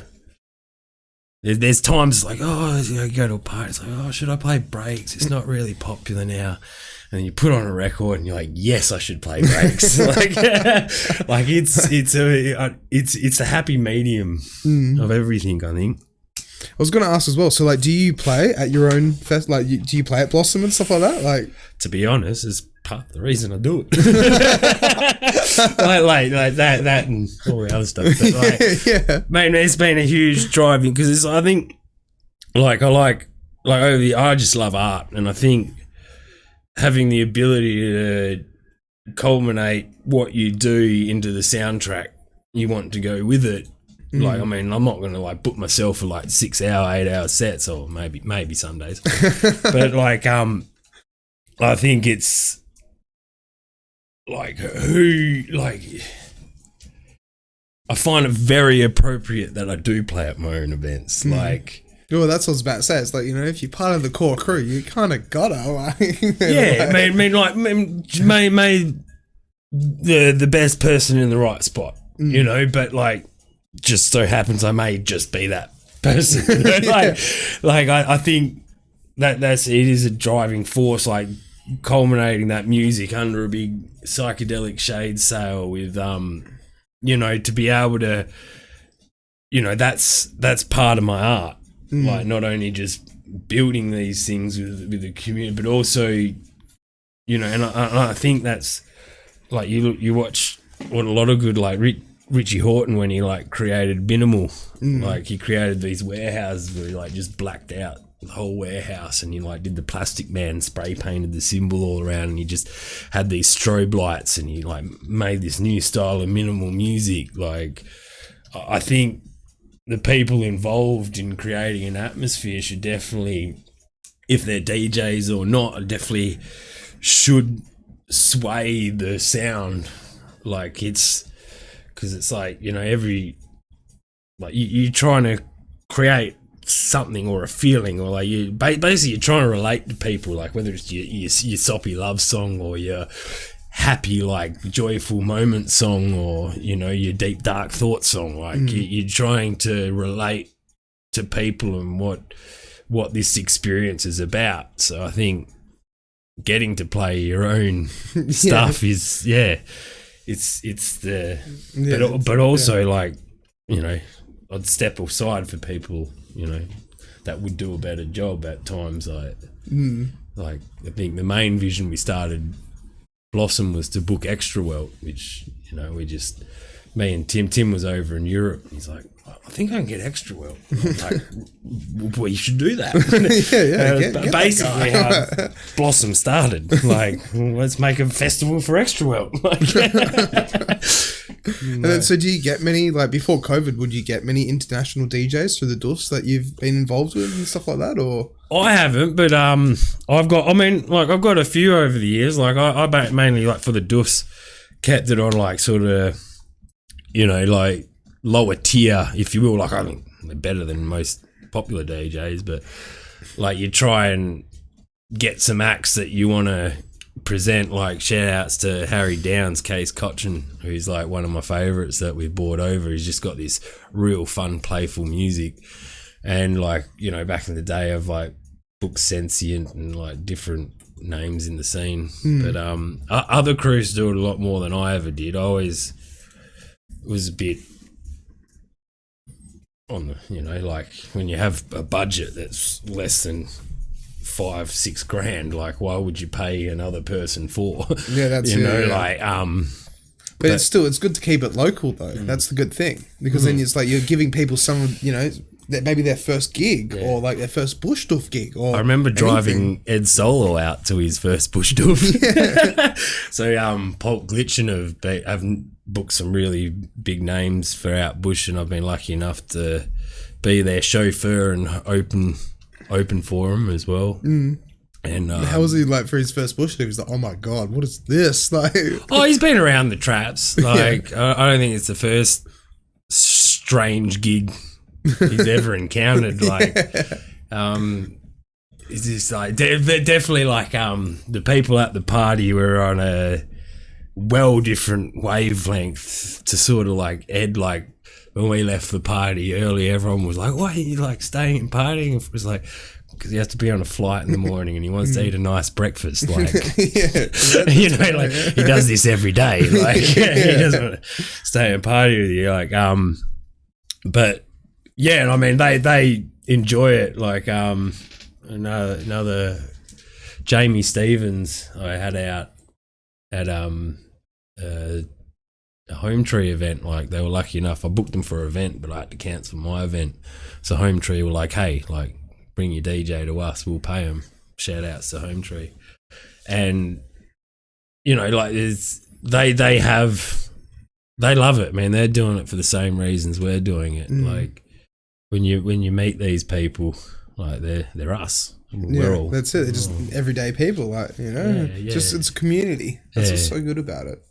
There's times like, oh, you go to a party, it's like, oh, should I play breaks? It's not really popular now. And you put on a record and you're like, yes, I should play breaks. like it's a happy medium of everything, I think. I was going to ask as well. So, like, do you play at your own fest? Like, do you play at Blossom and stuff like that? Like, to be honest, it's part of the reason I do it. like that, and all the other stuff. But like, mate, it's been a huge driving because I think, I just love art, and I think having the ability to culminate what you do into the soundtrack you want to go with it. Like, I mean, I'm not going to like book myself for like 6 hour, 8 hour sets, or maybe some days. But like, I think it's like I find it very appropriate that I do play at my own events. Like, well, that's what I was about to say. It's like, you know, if you're part of the core crew, you kind of gotta. Like, yeah, I mean, the best person in the right spot, you know. But like, just so happens I may just be that person. You know? Like I think it is a driving force. Like culminating that music under a big psychedelic shade sail with you know, to be able to, you know, that's part of my art. Like not only just building these things with the community, but also, you know, and I think that's like you watch what a lot of good like Richie Hawtin when he like created Minimal, like he created these warehouses where he like just blacked out the whole warehouse, and he like did the Plastic Man, spray painted the symbol all around, and he just had these strobe lights, and he like made this new style of minimal music. Like I think the people involved in creating an atmosphere should definitely, if they're DJs or not, definitely should sway the sound. Like it's, because it's like, you know, you're trying to create something or a feeling, or like you basically you're trying to relate to people, like whether it's your soppy love song or your happy like joyful moment song, or you know, your deep dark thought song. Like you're trying to relate to people and what this experience is about. So I think getting to play your own stuff is but also like, you know, I'd step aside for people, you know, that would do a better job at times. Like I think the main vision we started Blossom was to book Extra Welt, which, you know, me and Tim was over in Europe. He's like, I think I can get Extra Welt. I'm like, well, you should do that. Get basically how Blossom started. Like, well, let's make a festival for Extra Welt. Because And then, so do you get many, like before COVID, would you get many international DJs through the Doofs that you've been involved with and stuff like that, or? I haven't, but I've got a few over the years. Like I mainly like for the Doofs kept it on like sort of, like lower tier, if you will. Like I think they're better than most popular DJs, but like you try and get some acts that you want to present. Like shout outs to Harry Downs, Case Cochin, who's like one of my favourites that we've brought over. He's just got this real fun, playful music. And like, back in the day I've like booked Sentient and like different names in the scene. But other crews do it a lot more than I ever did. I always was a bit on the, like when you have a budget that's less than 5-6 grand, like why would you pay another person for? Yeah, that's like but it's good to keep it local though. That's the good thing, because then it's like you're giving people some, maybe their first gig or like their first bush doof gig. Or I remember driving Ed Solo out to his first bush doof. So Pulp Glitchin have booked some really big names for out bush, and I've been lucky enough to be their chauffeur and open for him as well. And how was he like for his first bush? He was like, "Oh my god, what is this?" Like, he's been around the traps. Like, I don't think it's the first strange gig he's ever encountered. Like, it's just like definitely like the people at the party were on a different wavelength to sort of like Ed. Like when we left the party early, everyone was like, "Why are you like staying and partying?" It was like, because he has to be on a flight in the morning and he wants to eat a nice breakfast. Like, like he does this every day. Like, he doesn't want to stay and party with you. Like, but yeah, I mean, they enjoy it. Like, another Jamie Stevens I had out at a Home Tree event. Like, they were lucky enough. I booked them for an event, but I had to cancel my event. So Home Tree were like, "Hey, like, bring your DJ to us, we'll pay him." Shout outs to Home Tree. And like they love it, man. They're doing it for the same reasons we're doing it. Like when you meet these people, like they're us. We're all, that's it. They're just everyday people, like, just it's a community. That's what's so good about it.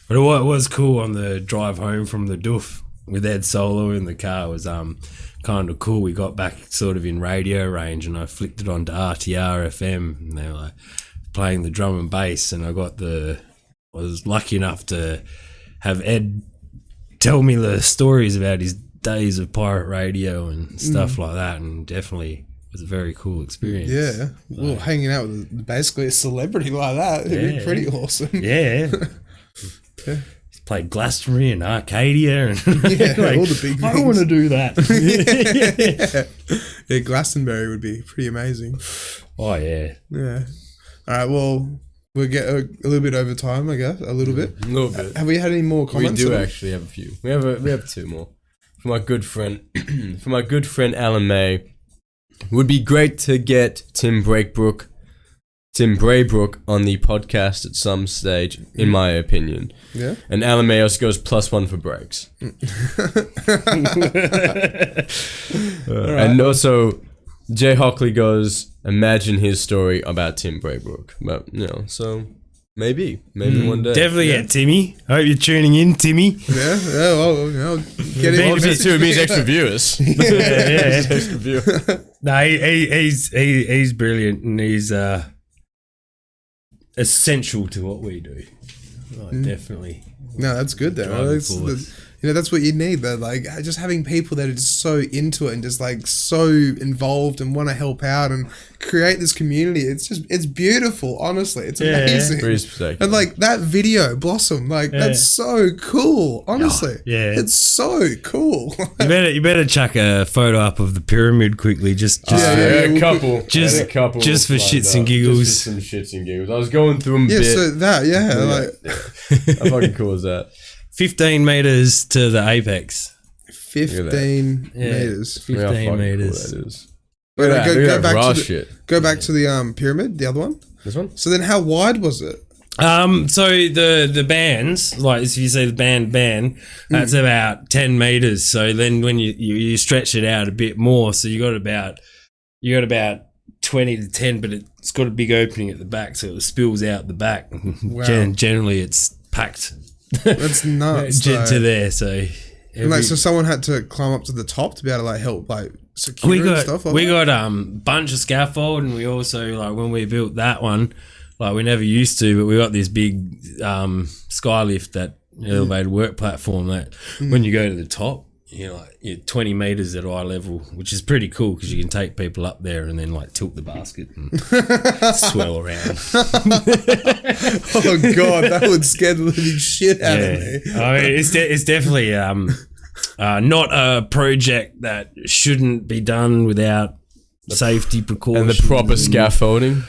But what was cool on the drive home from the Doof with Ed Solo in the car was kind of cool. We got back sort of in radio range, and I flicked it onto RTR FM, and they were like playing the drum and bass, and I was lucky enough to have Ed tell me the stories about his days of pirate radio and stuff like that, and definitely was a very cool experience. Yeah, well, hanging out with basically a celebrity like that, it'd be pretty awesome. Yeah. He's played Glastonbury and Arcadia and all the big things. I want to do that. Yeah, Glastonbury would be pretty amazing. Oh yeah. Yeah. All right. Well, we'll get a little bit over time, I guess. A little bit. Have we had any more comments? We do actually have a few. We have two more. For my good friend, Alan May. Would be great to get Tim Braybrook on the podcast at some stage, in my opinion. Yeah. And Alan May also goes +1 for breaks. And also, Jay Hockley goes, imagine his story about Tim Braybrook. But, so maybe one day. Definitely get Timmy. I hope you're tuning in, Timmy. Yeah, well, get it. Obviously, it means extra viewers. Yeah. Extra viewers. No, he's brilliant, and he's essential to what we do. Definitely. No, that's good though. That's what you need though. Like, just having people that are just so into it and just like so involved and want to help out and create this community. It's beautiful. Honestly, it's amazing. And like that video Blossom, like that's so cool. Honestly, it's so cool. You better chuck a photo up of the pyramid quickly. Just a couple. Just for shits and giggles. Just for some shits and giggles. I was going through them. So that how fucking cool is that? 15 meters to the apex. 15 meters. 15 meters. Cool that is. Go back to the pyramid, the other one. This one? So then how wide was it? So the bands, like if you say the band, that's about 10 meters. So then when you stretch it out a bit more, so you got about 20 to 10, but it's got a big opening at the back, so it spills out the back. Wow. Generally, it's packed. That's nuts. to there. So so someone had to climb up to the top to be able to like help like secure and stuff. We got bunch of scaffold, and we also like when we built that one. Like we never used to, but we got this big skylift, that elevated work platform that when you go to the top, you're 20 meters at eye level, which is pretty cool because you can take people up there and then like tilt the basket and swirl around. Oh God, that would scare the living shit out of me. I mean, it's definitely not a project that shouldn't be done without safety precautions and the proper scaffolding.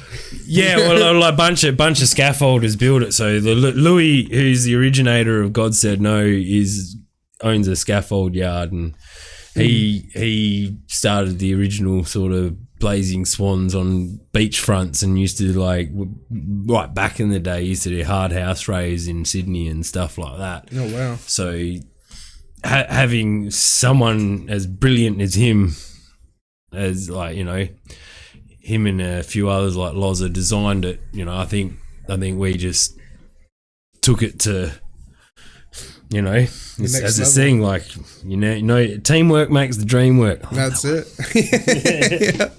Yeah, well, like bunch of scaffolders build it. So the Louis, who's the originator of God Said No, owns a scaffold yard, and he started the original sort of blazing swans on beach fronts, and used to like right back in the day used to do hard house rays in Sydney and stuff like that. Oh wow! So having someone as brilliant as him, as like him and a few others like Loza designed it. I think we just took it to as a thing, like teamwork makes the dream work. That's it. Yeah.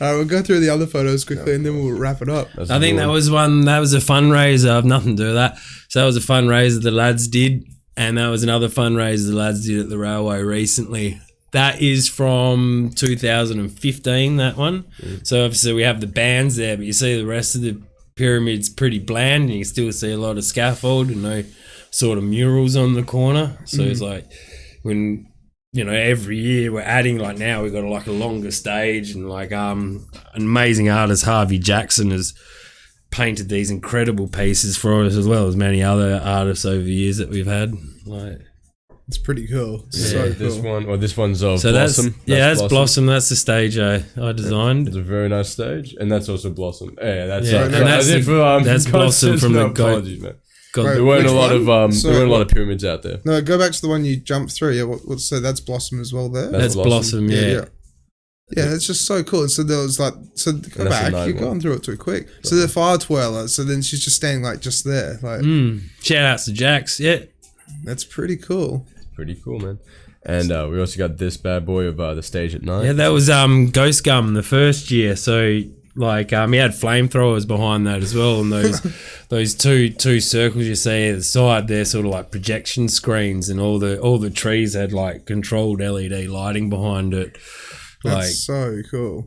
All right, we'll go through the other photos quickly and then we'll wrap it up. I think that was a fundraiser. I've nothing to do with that. So that was a fundraiser the lads did, and that was another fundraiser the lads did at the railway recently. That is from 2015, that one. So obviously we have the bands there, but you see the rest of the pyramid's pretty bland, and you still see a lot of scaffold and no sort of murals on the corner. So it's like when, every year we're adding, like now we've got like a longer stage, and like an amazing artist, Harvey Jackson, has painted these incredible pieces for us, as well as many other artists over the years that we've had. Like, it's pretty cool. It's so cool. this one's of Blossom. That's Blossom. That's the stage I designed. It's a very nice stage, and that's also Blossom. Yeah, that's that's Blossom from the Goat. Man. There weren't a lot of pyramids out there. No, go back to the one you jumped through. Yeah, so that's Blossom as well there. That's Blossom. Yeah, it's just so cool. And so there was like, go back. You're going through it too quick. So the fire twirler. So then she's just standing like just there. Like, shout outs to Jax. Yeah, that's pretty cool. Pretty cool, man. And we also got this bad boy of the stage at night. Yeah, that was Ghost Gum the first year. So like he had flamethrowers behind that as well, and those two circles you see at the side, they're sort of like projection screens, and all the trees had like controlled LED lighting behind it. That's so cool.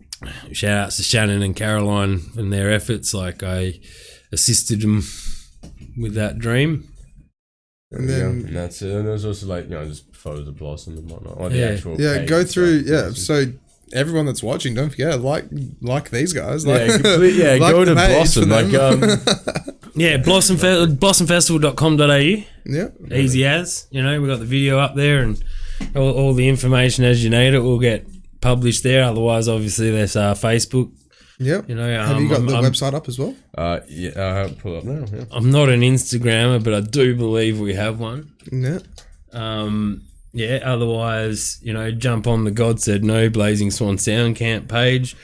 Shout outs to Shannon and Caroline and their efforts. Like I assisted them with that dream. And then and that's it. And there's also like just photos of Blossom and whatnot. Or the actual go through so everyone that's watching, don't forget like these guys. Like, like go to Blossom. blossomfestival.com.au. Yeah, easy as we got the video up there, and all the information as you need it will get published there. Otherwise, obviously there's Facebook. Yep. Have you got the website up as well? Yeah, I have pulled up now. Yeah. I'm not an Instagrammer, but I do believe we have one. Yeah. Otherwise, jump on the God Said No Blazing Swan Sound Camp page.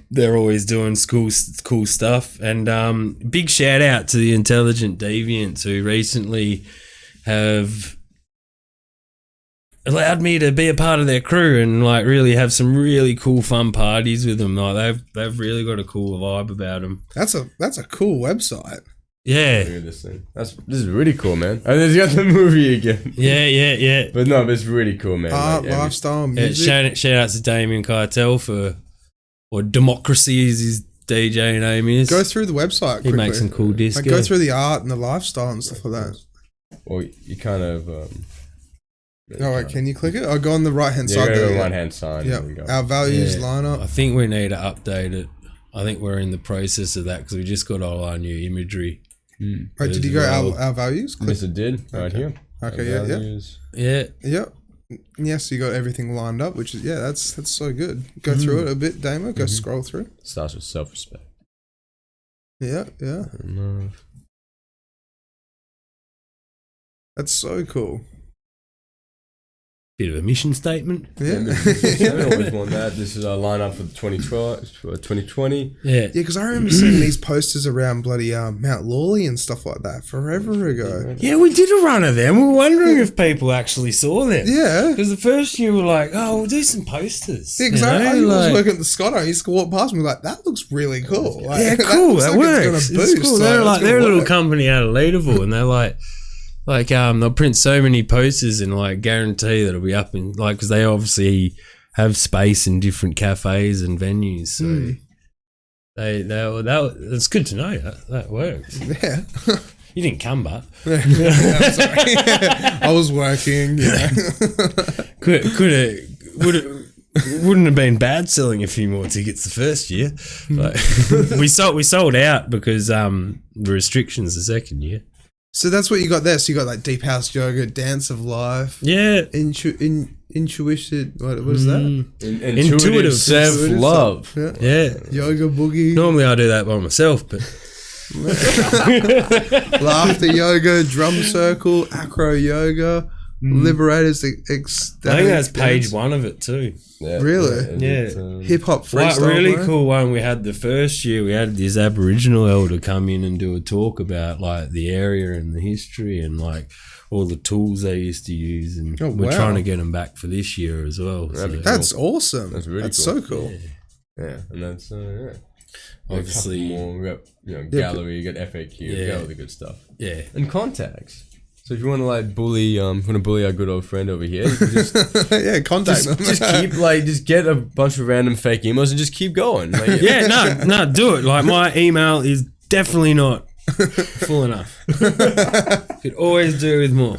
They're always doing cool stuff. And big shout out to the Intelligent Deviants, who recently have allowed me to be a part of their crew and like really have some really cool fun parties with them. Like they've really got a cool vibe about them. That's a cool website. Yeah. Look at this thing. This is really cool, man. And there's got the movie again. Yeah. But no, it's really cool, man. Lifestyle, music. Shout out to Damien Keitel or Democracy is his DJ name is. Go through the website quickly. He makes some cool discs. Like go through the art and the lifestyle and stuff like that. Well, you kind of... can you click it? I'll go on the right-hand side. Go to the right-hand side. Yeah, our values line up. I think we need to update it. I think we're in the process of that because we just got all our new imagery. Right, did you go our values? Yes, it did. Right here. Okay, yeah. Yes, you got everything lined up, which is that's so good. Go through it a bit, Damo. Go scroll through. Starts with self-respect. Yeah. That's so cool. Bit of a mission statement. Yeah. I always want that. This is our lineup for 2020. Yeah. Because I remember seeing these posters around bloody Mount Lawley and stuff like that forever ago. Yeah, we did a run of them. We were wondering if people actually saw them. Yeah. Because the first year we were like, oh, we'll do some posters. Yeah, because I was working at the Scott. I used to walk past and be like, that looks really cool. Like, Yeah, cool. That works. It's It's cool. They're a little company out of Leaderville, and they're like they'll print so many posters and like guarantee that it'll be up in like because they obviously have space in different cafes and venues. So that's good to know. That works. Yeah. You didn't come, but I'm sorry. I was working. Yeah. Wouldn't have been bad selling a few more tickets the first year. Like, we sold out because the restrictions the second year. So that's what you got there. So you got like deep house yoga, dance of life. Yeah. Intuition. What is that? Intuitive self-love. Yeah. Yoga boogie. Normally I do that by myself, but Laughter yoga, drum circle, acro yoga, liberators. I think that's page 1 of it too. Yeah, Really? Yeah. Hip hop Like freestyle. really bro. cool one we had the first year. We had this Aboriginal elder come in and do a talk about like the area and the history and like all the tools they used to use, and we're trying to get them back for this year as well. So. That's awesome. That's really That's cool. so cool. Yeah, and that's Obviously, more. We got gallery, you got FAQ, you got all the good stuff. Yeah. And contacts. So if you want to like bully, our good old friend over here, you can just Yeah, contact them. just get a bunch of random fake emails and just keep going. Like, No, do it. Like my email is definitely not full enough. Could always do with more.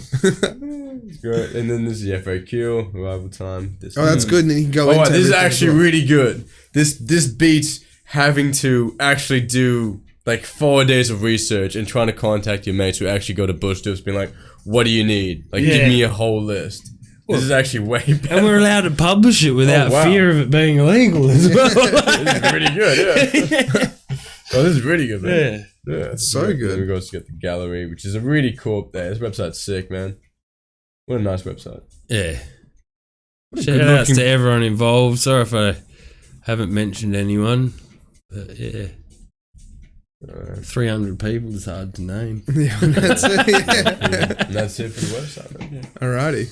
Great. And then this is the FAQ, arrival time. That's good. And then you can go into this is everything actually as well. really good. This beats having to actually do like 4 days of research and trying to contact your mates who actually go to Bush Dips being like, what do you need? Like, give me a whole list. This is actually way better. And we're allowed to publish it without fear of it being illegal as well. This is pretty good, yeah. Oh, this is really good, man. Yeah. It's so good. Then we go to get the gallery, which is a really cool. This website's sick, man. What a nice website. Yeah. Shout out to everyone involved. Sorry if I haven't mentioned anyone. But yeah. 300 people is hard to name. Yeah, that's it. And that's it for the website, man. Alrighty.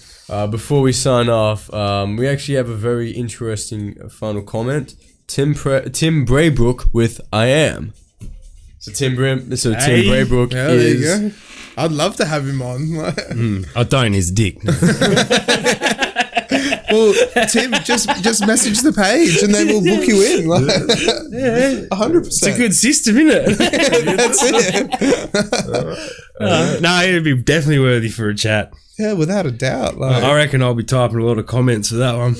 Before we sign off, we actually have a very interesting final comment. Tim Braybrook with I Am. So Tim Braybrook Yeah, there you go. I'd love to have him on. I don't his dick. No. Well, Tim, just message the page and then we'll book you in. Like, 100%. It's a good system, isn't it? That's it. No, it'd be definitely worthy for a chat. Yeah, without a doubt. Like, I reckon I'll be typing a lot of comments for that one.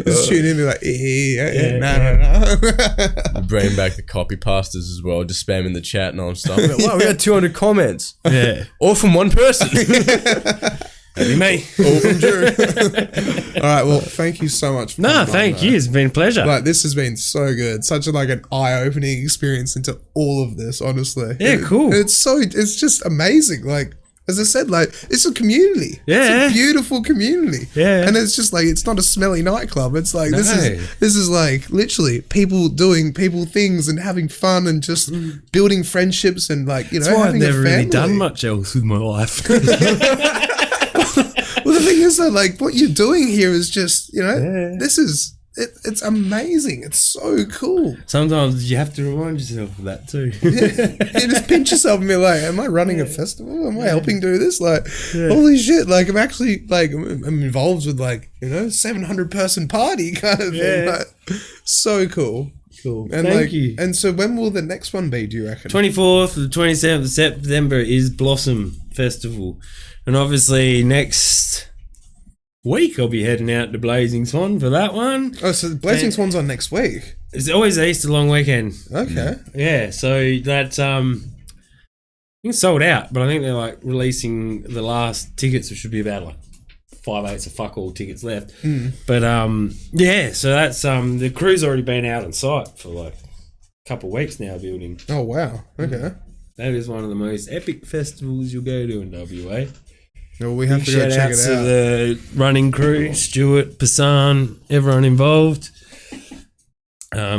Just tune in and be like, no. Bring back the copy pastas as well, just spamming the chat non-stop. Wow, we got 200 comments. Yeah. All from one person. That'd be me. All from Drew. All right, well, thank you so much. Thank you. It's been a pleasure. Like, this has been so good. Such an eye-opening experience into all of this, honestly. Yeah, cool. It's just amazing. Like, as I said, like, it's a community. Yeah. It's a beautiful community. Yeah. And it's just like, it's not a smelly nightclub. It's like, this is like literally people doing people things and having fun and just building friendships and like, That's why I've having never a family. really done much else with my life. Well, the thing is that like what you're doing here is just, this is, it's amazing. It's so cool. Sometimes you have to remind yourself of that too. You just pinch yourself and be like, am I running a festival? Am I helping do this? Like, holy shit. Like, I'm actually, like, I'm involved with, like, 700 person party kind of thing. Like, so cool. Cool. And Thank you. And so when will the next one be, do you reckon? 24th to the 27th of September is Blossom Festival. And obviously next week I'll be heading out to Blazing Swan for that one. Oh, so Blazing Swan's on next week. It's always the Easter long weekend. Okay. Yeah, so that's it's sold out, but I think they're like releasing the last tickets, which should be about like 5/8 of fuck all tickets left. But so that's the crew's already been out on site for like couple weeks now building. Oh wow. Okay. That is one of the most epic festivals you'll go to in WA. Well, we have Big to go shout check outs it to out. the running crew, Stuart, Passan, everyone involved.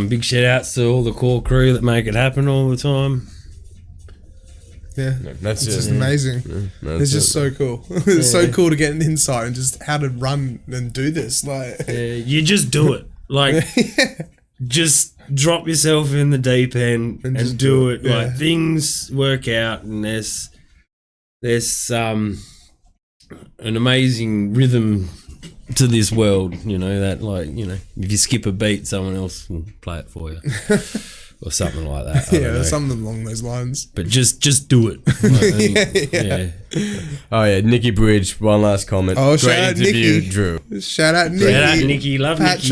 Big shout outs to all the core crew that make it happen all the time. Yeah, That's it's it. just amazing. It's just so cool. It's so cool to get an insight and just how to run and do this. Like, You just do it. Like, just drop yourself in the deep end and just do do it. it. Yeah. Like, things work out, and there's an amazing rhythm to this world, you know, that, like, you know, if you skip a beat, someone else will play it for you. Or something like that. I don't know. something along those lines. But just do it. Like, yeah. Oh yeah, Nikki Bridge. One last comment. Oh, Great shout out interview, Nikki. Drew. Shout out Nikki. Shout out Nikki. Love Nikki.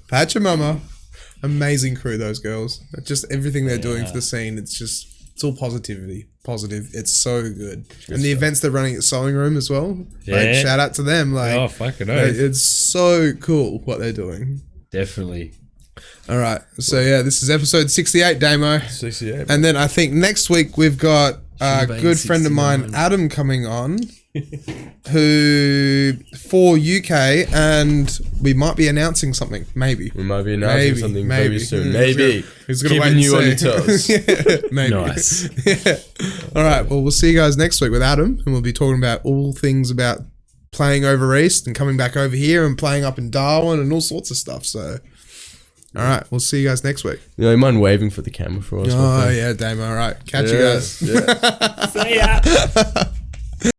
Patcha Mama. Amazing crew, those girls. Just everything they're doing for the scene. It's all positivity. Positive. It's so good. And the events they're running at Sewing Room as well. Like, Yeah. shout out to them. Like, Oh, fucking oath. it's so cool what they're doing. Definitely. All right. So yeah, this is episode 68, Damo. 68. And then I think next week we've got a Should've been good friend of mine, 69. Adam, coming on, who for UK, and we might be announcing something. Maybe. We might be announcing something very soon. He's Maybe. gonna wait Keeping and you on your see. toes. Yeah, maybe. Nice. Yeah. All right. Well, we'll see you guys next week with Adam, and we'll be talking about all things about playing over east and coming back over here and playing up in Darwin and all sorts of stuff. So, all right. We'll see you guys next week. You mind waving for the camera for us? my Oh friend? yeah, Damo. All right. Catch you guys. Yeah. See ya.